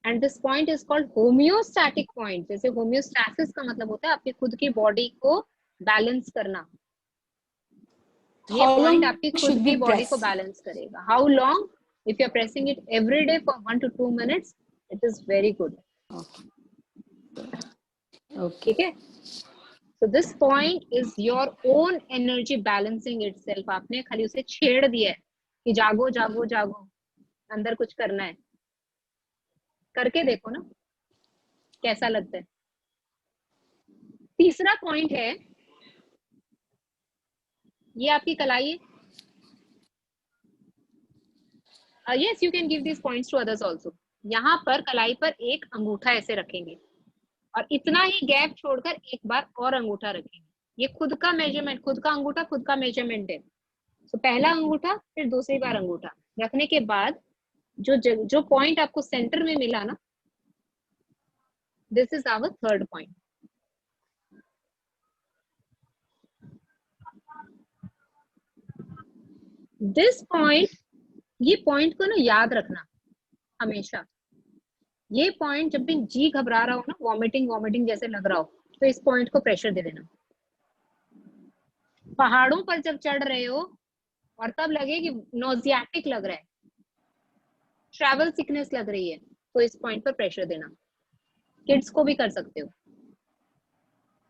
and this point is called homeostatic point। जैसे होम्योस्टैसिस का मतलब होता है आपकी खुद की बॉडी को बैलेंस करना। ये पॉइंट आपकी खुद की बॉडी को बैलेंस करेगा। How long? If you are pressing it every day for 1 to 2 minutes, it is very good. Okay. ठीक है? So this point is your own energy balancing itself। आपने खाली उसे छेड़ दिया है कि जागो जागो जागो, अंदर कुछ करना है। करके देखो ना कैसा लगता है। तीसरा पॉइंट है, ये आपकी कलाई है। Yes, you can give this points to others also. यहाँ पर कलाई पर एक अंगूठा ऐसे रखेंगे और इतना ही गैप छोड़कर एक बार और अंगूठा रखेंगे। ये खुद का मेजरमेंट, खुद का अंगूठा खुद का मेजरमेंट है। तो पहला अंगूठा फिर दूसरी बार अंगूठा रखने के बाद जो पॉइंट आपको सेंटर में मिला ना, this is our third point. This point, ये पॉइंट को ना याद रखना हमेशा। ये पॉइंट जब भी जी घबरा रहा हो ना, वॉमिटिंग वॉमिटिंग जैसे लग रहा हो, तो इस पॉइंट को प्रेशर दे देना। पहाड़ों पर जब चढ़ रहे हो और तब लगे कि नोजियाटिक लग रहा है, ट्रैवल सिकनेस लग रही है, तो इस पॉइंट पर प्रेशर देना। किड्स को भी कर सकते हो,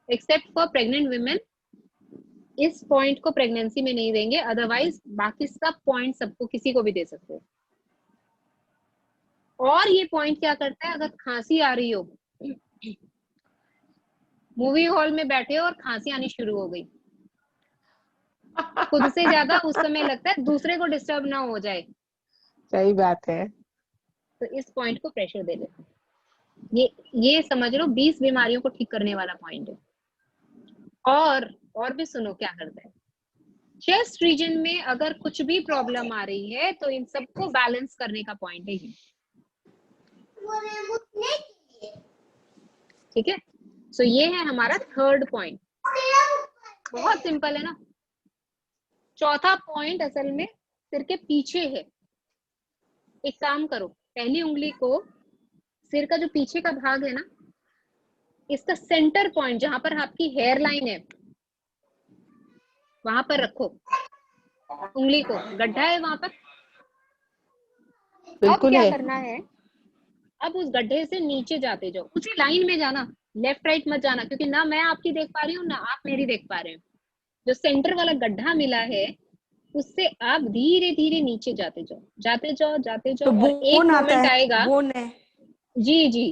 एक्सेप्ट फॉर प्रेग्नेंट वुमेन। इस पॉइंट को प्रेगनेंसी में नहीं देंगे, अदरवाइज बाकी सब पॉइंट सबको किसी को भी दे सकते हो। और ये पॉइंट क्या करता है, अगर खांसी आ रही हो, मूवी हॉल में बैठे हो और खांसी आनी शुरू हो गई, खुद से ज्यादा उस समय लगता है दूसरे को डिस्टर्ब ना हो जाए, सही बात है। तो इस पॉइंट को प्रेशर दे देते हैं। ये समझ लो 20 बीमारियों को ठीक करने वाला पॉइंट है। और भी सुनो क्या करता है, चेस्ट रीजन में अगर कुछ भी प्रॉब्लम आ रही है तो इन सबको बैलेंस करने का पॉइंट है ये, ठीक है। सो ये है हमारा थर्ड पॉइंट, बहुत सिंपल है ना। चौथा पॉइंट असल में सिर के पीछे है। एक काम करो, पहली उंगली को सिर का जो पीछे का भाग है ना, इसका सेंटर पॉइंट जहां पर आपकी हेयर लाइन है वहां पर रखो उंगली को। गड्ढा है वहां पर, अब बिल्कुल क्या है। करना है, अब उस गड्ढे से नीचे जाते जाओ, उसी लाइन में जाना, लेफ्ट राइट मत जाना, क्योंकि ना मैं आपकी देख पा रही हूँ ना आप मेरी देख पा रहे हो। जो सेंटर वाला गड्ढा मिला है उससे आप धीरे धीरे नीचे जाते जाओ, जाते जाओ, जाते जाओ, तो और एक बोन आता मोमेंट है, आएगा। बोन है। जी,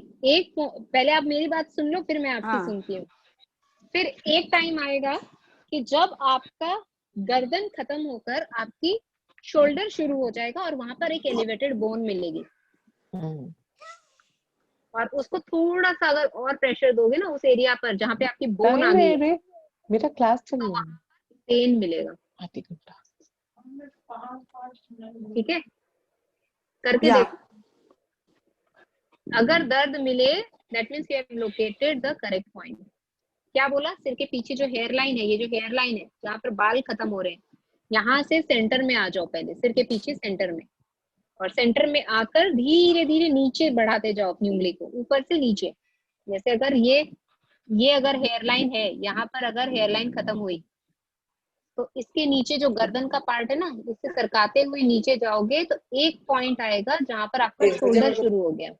पहले आप मेरी बात सुन लो, फिर मैं आपकी हाँ। सुनती हूँ। फिर एक टाइम आएगा कि जब आपका गर्दन खत्म होकर आपकी शोल्डर शुरू हो जाएगा और वहां पर एक एलिवेटेड बोन मिलेगी, और उसको थोड़ा सा अगर और प्रेशर दोगे ना उस एरिया पर जहाँ पे आपकी बोन आ गई है, मेरा क्लास चल रहा है, पेन मिलेगा। आधी घंटा। ठीक है, करके या देखो। अगर दर्द मिले that means you have located the correct point. क्या बोला, सिर के पीछे जो हेयर लाइन है, ये जो हेयर लाइन है जहाँ पर बाल खत्म हो रहे हैं, यहाँ से सेंटर में आ जाओ, पहले सिर के पीछे सेंटर में, और सेंटर में आकर धीरे धीरे नीचे बढ़ाते जाओ अपनी उंगली को, ऊपर से नीचे। जैसे अगर ये अगर हेयर लाइन है, यहाँ पर अगर हेयर लाइन खत्म हुई तो इसके नीचे जो गर्दन का पार्ट है ना, इससे सरकाते हुए नीचे जाओगे तो एक पॉइंट आएगा जहां पर आपका शोल्डर शुरू हो गया,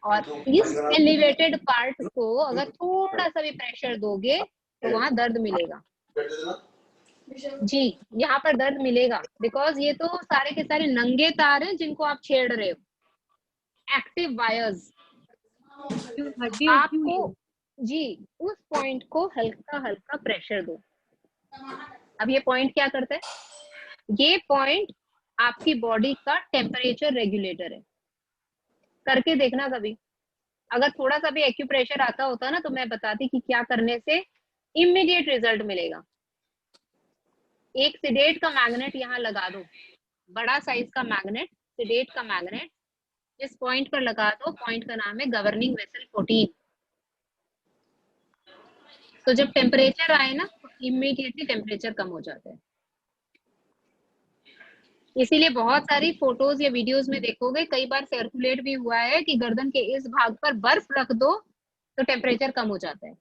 और इस एलिवेटेड पार्ट को अगर थोड़ा सा भी प्रेशर दोगे तो वहां दर्द मिलेगा। जी, यहाँ पर दर्द मिलेगा, बिकॉज ये तो सारे के सारे नंगे तार हैं जिनको आप छेड़ रहे हो, एक्टिव वायर्स। आपको जी उस पॉइंट को हल्का हल्का प्रेशर दो। अब ये पॉइंट क्या करता है, ये पॉइंट आपकी बॉडी का टेम्परेचर रेगुलेटर है। करके देखना कभी, अगर थोड़ा सा भी एक्यूप्रेशर आता होता ना तो मैं बताती कि क्या करने से इमीडिएट रिजल्ट मिलेगा। एक सिडेट का मैग्नेट यहाँ लगा दो, बड़ा साइज का मैग्नेट, सिडेट का मैग्नेट इस पॉइंट पर लगा दो। पॉइंट का नाम है गवर्निंग वेसल 14। तो जब टेम्परेचर आए ना तो इमीडिएटली टेम्परेचर कम हो जाता है। इसीलिए बहुत सारी फोटोज या वीडियोस में देखोगे, कई बार सर्कुलेट भी हुआ है कि गर्दन के इस भाग पर बर्फ रख दो तो टेम्परेचर कम हो जाता है।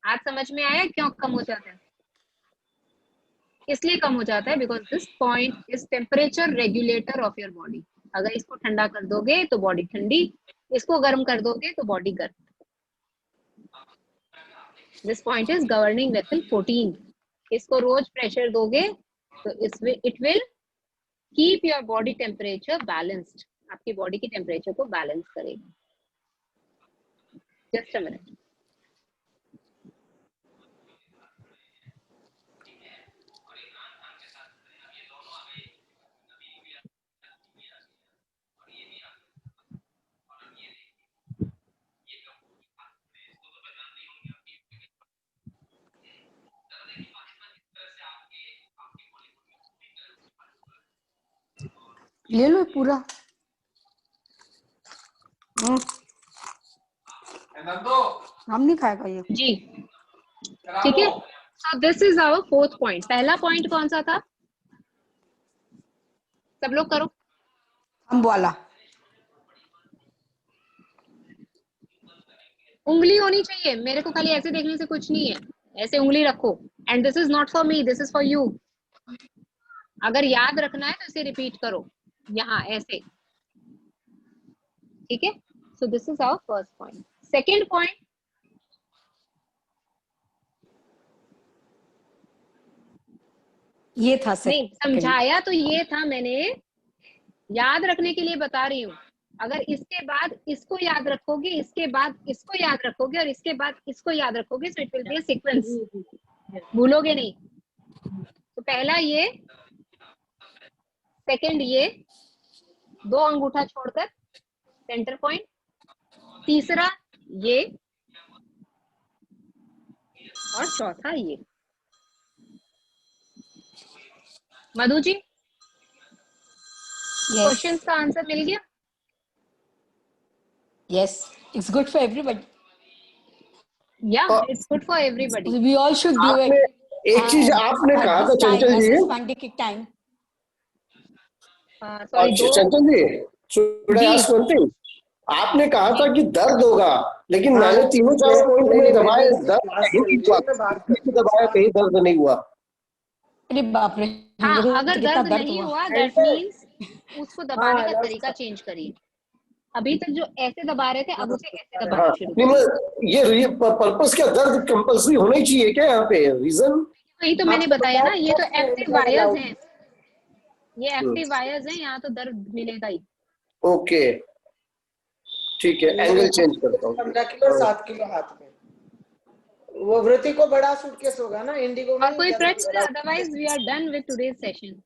आज समझ में आया क्यों कम हो जाता है? इसलिए कम हो जाता है because this point is temperature regulator of your body. अगर इसको ठंडा कर दोगे तो बॉडी ठंडी, इसको गर्म कर दोगे तो बॉडी गर्म। This point is governing vessel 14। इसको रोज प्रेशर दोगे तो it will keep your body temperature balanced, आपकी बॉडी की टेम्परेचर को बैलेंस करेगा। Just a minute. ले लो पूरा। हम नहीं खाएगा ये। जी ठीक है, so this is our fourth point. पहला पॉइंट कौन सा था, सब लोग करो। हम वाला उंगली होनी चाहिए, मेरे को खाली ऐसे देखने से कुछ नहीं है, ऐसे उंगली रखो। And this is not for me, this is for you. अगर याद रखना है तो इसे रिपीट करो यहाँ ऐसे, ठीक है। So this is our first point. Second point, ये था नहीं समझाया तो ये था मैंने, याद रखने के लिए बता रही हूँ। अगर इसके बाद इसको याद रखोगे, इसके बाद इसको याद रखोगे और इसके बाद इसको याद रखोगे, so it will be a sequence, भूलोगे नहीं। तो पहला ये, सेकंड ये, 2 अंगूठा छोड़कर सेंटर पॉइंट, तीसरा ये, और चौथा ये। मधु जी, क्वेश्चन का आंसर मिल गया? Yes, it's good for everybody. या it's good for everybody. We all should do it. एक चीज आपने कहा था चंचल जी, Monday kick time. सॉरी, अच्छा, चंचल जी, should I ask one thing? आपने कहा था कि दर्द होगा, लेकिन मैंने तीनों चार पॉइंट में दबाए, दर्द नहीं हुआ, दबाया कहीं दर्द नहीं हुआ। अरे बाप रे। हाँ, अगर दर्द नहीं हुआ दैट मींस उसको दबाने का तरीका चेंज करिए। अभी तक जो ऐसे दबा रहे थे, अब उसे ऐसे दबाना शुरू नहीं, ये पर्पस क्या, दर्द कंपल्सरी होना ही चाहिए क्या यहाँ पे? रीजन वही तो मैंने बताया ना, ये तो एक्टिव वायर्स हैं, ये एक्टिव वायर्स हैं, यहाँ तो दर्द मिलेगा ही। ओके, ठीक है, एंगल चेंज करता हूँ। 15 किलो 7 किलो हाथ में, वो वृत्ति को बड़ा सूटकेस होगा ना, इंडिगो में। और कोई प्रश्न? Otherwise we are done with today's session.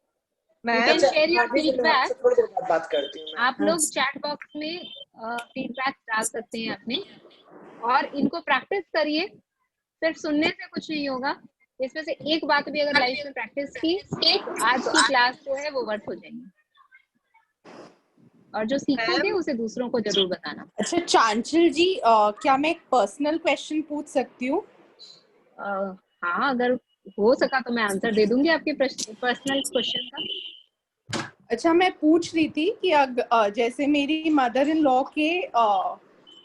You can share your feedback. थोड़ी देर बाद बात करती हूँ। आप लोग चैट बॉक्स में फीडबैक डाल सकते हैं अपने, और इनको प्रैक्टिस करिए। सिर्फ सुनने से कुछ नहीं होगा, इसमें से एक बात भी अगर लाइफ में प्रैक्टिस की, आज की क्लास जो है वो वर्थ हो जाएगी। और जो सीखोगे उसे दूसरों को जरूर बताना। अच्छा चांचल जी, क्या मैं एक पर्सनल क्वेश्चन पूछ सकती हूँ? हाँ, अगर हो सका तो मैं आंसर दे दूंगी आपके पर्सनल क्वेश्चन का। अच्छा, मैं पूछ रही थी कि जैसे मेरी मदर इन लॉ के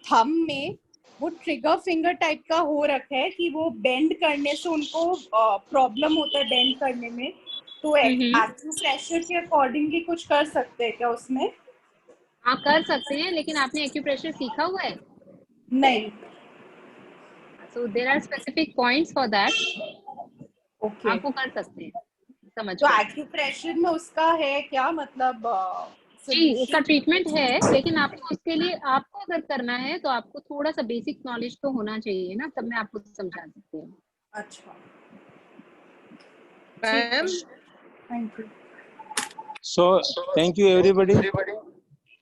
थंब में वो ट्रिगर फिंगर टाइप का हो रखा है कि वो बेंड करने से उनको प्रॉब्लम होता है बेंड करने में, तो एक्यूप्रेशर के अकॉर्डिंगली कुछ कर सकते हैं क्या उसमें? हाँ, कर सकते हैं, लेकिन आपने एक्यूप्रेशर सीखा हुआ है? नहीं। So there are specific points for that. Okay. आपको कर सकते हैं, समझ। तो एक्यूप्रेशर में उसका है क्या मतलब? जी, उसका ट्रीटमेंट है, लेकिन आपको उसके लिए, आपको अगर करना है तो आपको थोड़ा सा बेसिक नॉलेज तो होना चाहिए ना, तब मैं आपको समझा सकती हूँ। अच्छा ma'am, thank you. So thank you everybody.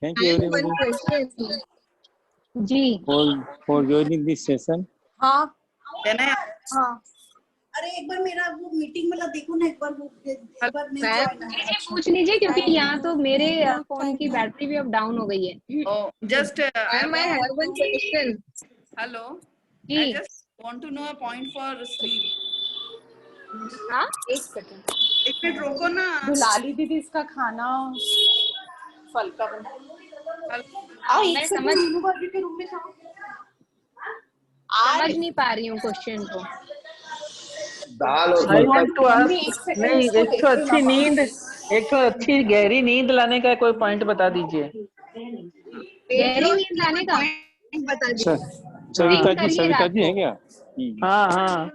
Thank you everybody जी for joining this session. हाँ हाँ, अरे एक बार मेरा वो मीटिंग वाला देखो ना, एक बार वो एक बार नहीं join है। पूछ लीजिए, क्योंकि यहाँ तो मेरे फोन की बैटरी भी अब डाउन हो गई है। Just I have one question. hello. Ji. I just want to know a point for sleep. हाँ, एक सेकंड, एक मिनट रोको ना। दुलाली दीदी इसका खाना फल का बना। आओ एक मैं सेकंड, समझ मीनू भाभी के रूम में जाओ। नहीं पा रही हूँ क्वेश्चन को। दाल और I want to ask, mummy, एक सेकंड नहीं, इसको एक तो देखो अच्छी ना। नींद, एक तो अच्छी गहरी नींद लाने का कोई पॉइंट बता दीजिए। गहरी नींद आने का सविता जी, करिए सविता रात जी हैं क्या? हाँ हाँ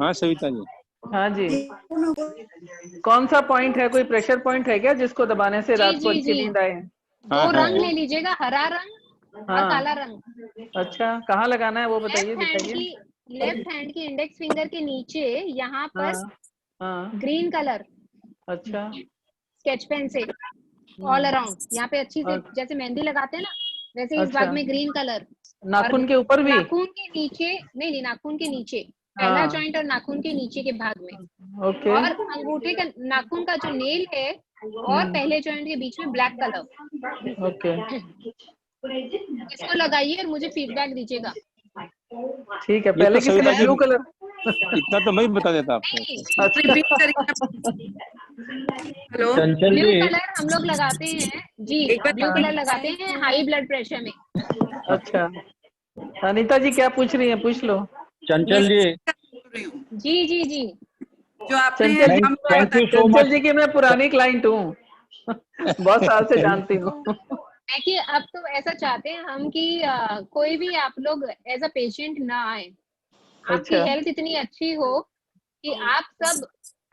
हाँ सविता जी। हाँ जी। कौन सा पॉइंट है, कोई प्रेशर पॉइंट है क्या जिसको दबाने से रात को अच्छी नींद आए? दो रंग ले लीजिएगा, हरा रंग और काला रंग। अच्छा, कहाँ लगाना है वो बताइए, लेफ्ट हैंड की इंडेक्स फिंगर के नीचे यहाँ पर ग्रीन कलर, अच्छा, स्केच पेन से ऑल अराउंड यहाँ पे अच्छी से, जैसे मेहंदी लगाते हैं ना, वैसे इस भाग में ग्रीन कलर। नाखून के ऊपर भी? नाखून के नीचे नहीं, नाखून के नीचे, पहला जॉइंट और नाखून के नीचे के भाग में। ओके। और अंगूठे का, नाखून का जो नेल है और पहले जॉइंट के बीच में ब्लैक कलर। ओके, इसको लगाइए और मुझे फीडबैक दीजिएगा। ठीक है। पहले किसी ने ब्लू कलर, इतना तो मैं ही बता देता आपको। हेलो, ब्लू कलर हम लोग लगाते हैं जी, ब्लू कलर लगाते हैं हाई ब्लड प्रेशर में। अच्छा, अनीता जी क्या पूछ रही हैं, पूछ लो। चंचल जी, जी जो आपने चंचल जी की मैं पुरानी क्लाइंट हूँ, बहुत साल से जानती हूँ। देखिए, अब तो ऐसा चाहते हैं हम कि कोई भी आप लोग एज अ पेशेंट ना आए। आपकी हेल्थ इतनी अच्छी हो कि आप सब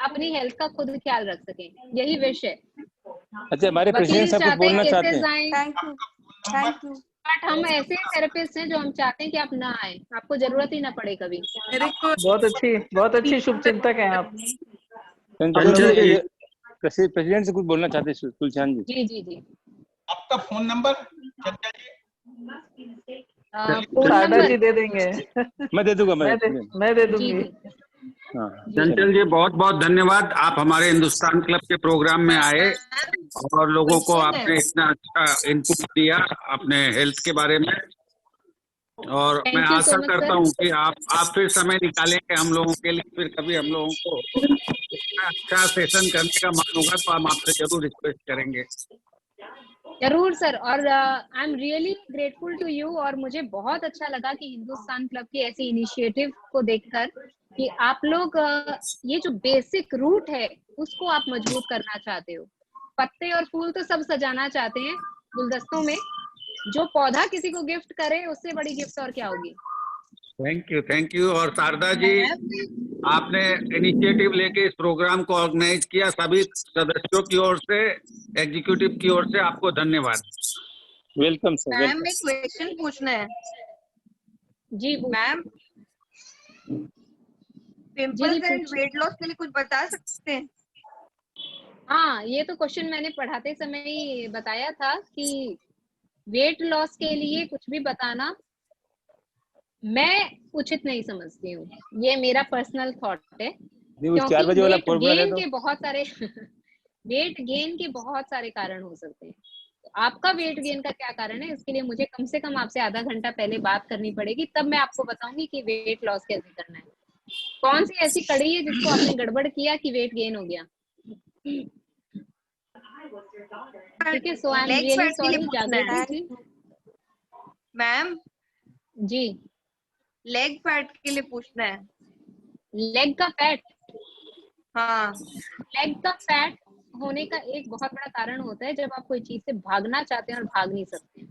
अपनी हेल्थ का खुद ख्याल रख सकें, यही विश है। अच्छा, हमारे प्रेसिडेंट साहब कुछ बोलना चाहते हैं। Thank you. बट हम ऐसे थेरेपिस्ट हैं जो हम चाहते हैं कि आप ना आए, आपको जरूरत ही ना पड़े कभी। बहुत अच्छी शुभ चिंतक हैं आप। चंचल जी प्रेसिडेंट से कुछ बोलना चाहते हैं तुलसीहान जी। जी जी जी। आपका फोन नंबर चंचल जी? शारदा जी दे देंगे। मैं दे दूंगा, मैं दे दूंगी। चंचल जी बहुत बहुत धन्यवाद, आप हमारे हिंदुस्तान क्लब के प्रोग्राम में आए और लोगों को आपने इतना अच्छा इनपुट दिया अपने हेल्थ के बारे में, और मैं आशा करता हूं कि आप फिर समय निकालेंगे हम लोगों के लिए, फिर कभी हम लोगों को इतना अच्छा सेशन करने का मन होगा तो हम आपसे जरूर रिक्वेस्ट करेंगे। जरूर सर, और I am really grateful to you, और मुझे बहुत अच्छा लगा कि हिंदुस्तान क्लब की ऐसी इनिशिएटिव को देखकर कि आप लोग ये जो बेसिक रूट है उसको आप मजबूत करना चाहते हो। पत्ते और फूल तो सब सजाना चाहते हैं गुलदस्तों में, जो पौधा किसी को गिफ्ट करे उससे बड़ी गिफ्ट और क्या होगी। Thank you. और शारदा जी आपने इनिशिएटिव लेके इस प्रोग्राम को ऑर्गेनाइज किया, सभी सदस्यों की ओर से, एग्जीक्यूटिव की ओर से आपको धन्यवाद। Welcome sir. मैम एक क्वेश्चन पूछना है। जी ma'am, pimples and weight loss के लिए कुछ बता सकते हैं? हाँ, ये तो क्वेश्चन मैंने पढ़ाते समय ही बताया था कि वेट लॉस के लिए कुछ भी बताना मैं उचित नहीं समझती हूँ, ये मेरा पर्सनल थॉट है। क्योंकि वेट गेन के बहुत सारे वेट गेन के बहुत सारे कारण हो सकते हैं। तो आपका वेट गेन का क्या कारण है, इसके लिए मुझे कम से कम आपसे आधा घंटा पहले बात करनी पड़ेगी, तब मैं आपको बताऊंगी कि वेट लॉस कैसे करना है। कौन सी ऐसी कड़ी है जिसको आपने गड़बड़ किया कि वेट गेन हो गया। ठीक है, सो आई एम रियली सॉरी जागृति जी। मैम जी, लेग फैट के लिए पूछना है। लेग का फैट? हाँ, लेग का फैट होने का एक बहुत बड़ा कारण होता है जब आप कोई चीज से भागना चाहते हैं और भाग नहीं सकते।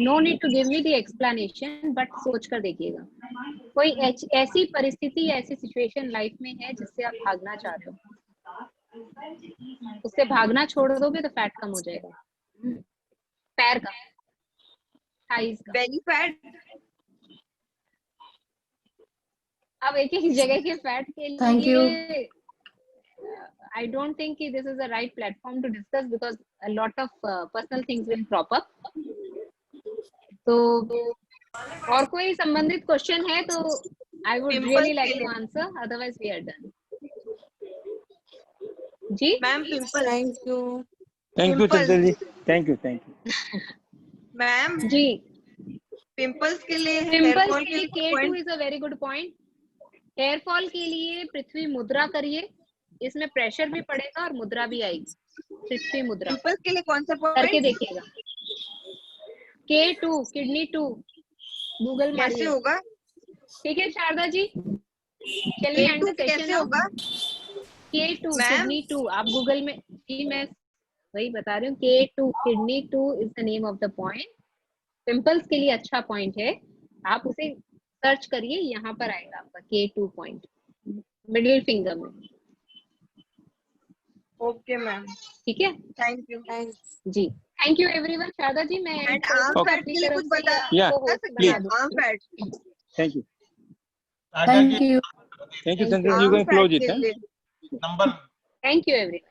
No need to give me the explanation, but सोच कर देखिएगा, कोई ऐसी परिस्थिति या ऐसी सिचुएशन लाइफ में है जिससे आप भागना चाह रहे हो, उससे भागना छोड़ दोगे तो फैट कम हो जाएगा। पैर का, थाइस का, बेली फैट। अब एक एक जगह के फैट के लिए I don't think this is the right platform to discuss because a lot of personal things will crop up. तो और कोई संबंधित क्वेश्चन है तो I would really like to answer, otherwise we are done. जी ma'am, pimple. Thank you Chanchal ji, thank you ma'am ji. Pimples के लिए pimples के लिए K2 is a very good point. Hair fall के लिए पृथ्वी मुद्रा करिए, इसमें प्रेशर भी पड़ेगा और मुद्रा भी आएगी, पृथ्वी मुद्रा। पिंपल्स के लिए कौन सा करके देखिएगा। K2 किडनी 2 गूगल मारिए। कैसे होगा? ठीक है शारदा जी, चलिए एंड द सेशन। कैसे होगा? K2 किडनी 2 आप गूगल में, जी मैं वही बता रही हूँ, K2 kidney 2 is the name of the point. Pimples के लिए अच्छा पॉइंट है, आप उसे सर्च करिए, यहाँ पर आएगा आपका K2 पॉइंट मिडिल फिंगर में। ओके मैम, ठीक है, थैंक यू जी। Thank you everyone. Sharda ji मैं आम फैट के लिए कुछ बता सकते हैं? आम fat. Thank you thank you Chanchal ji, you can close it. Number. Thank you everyone.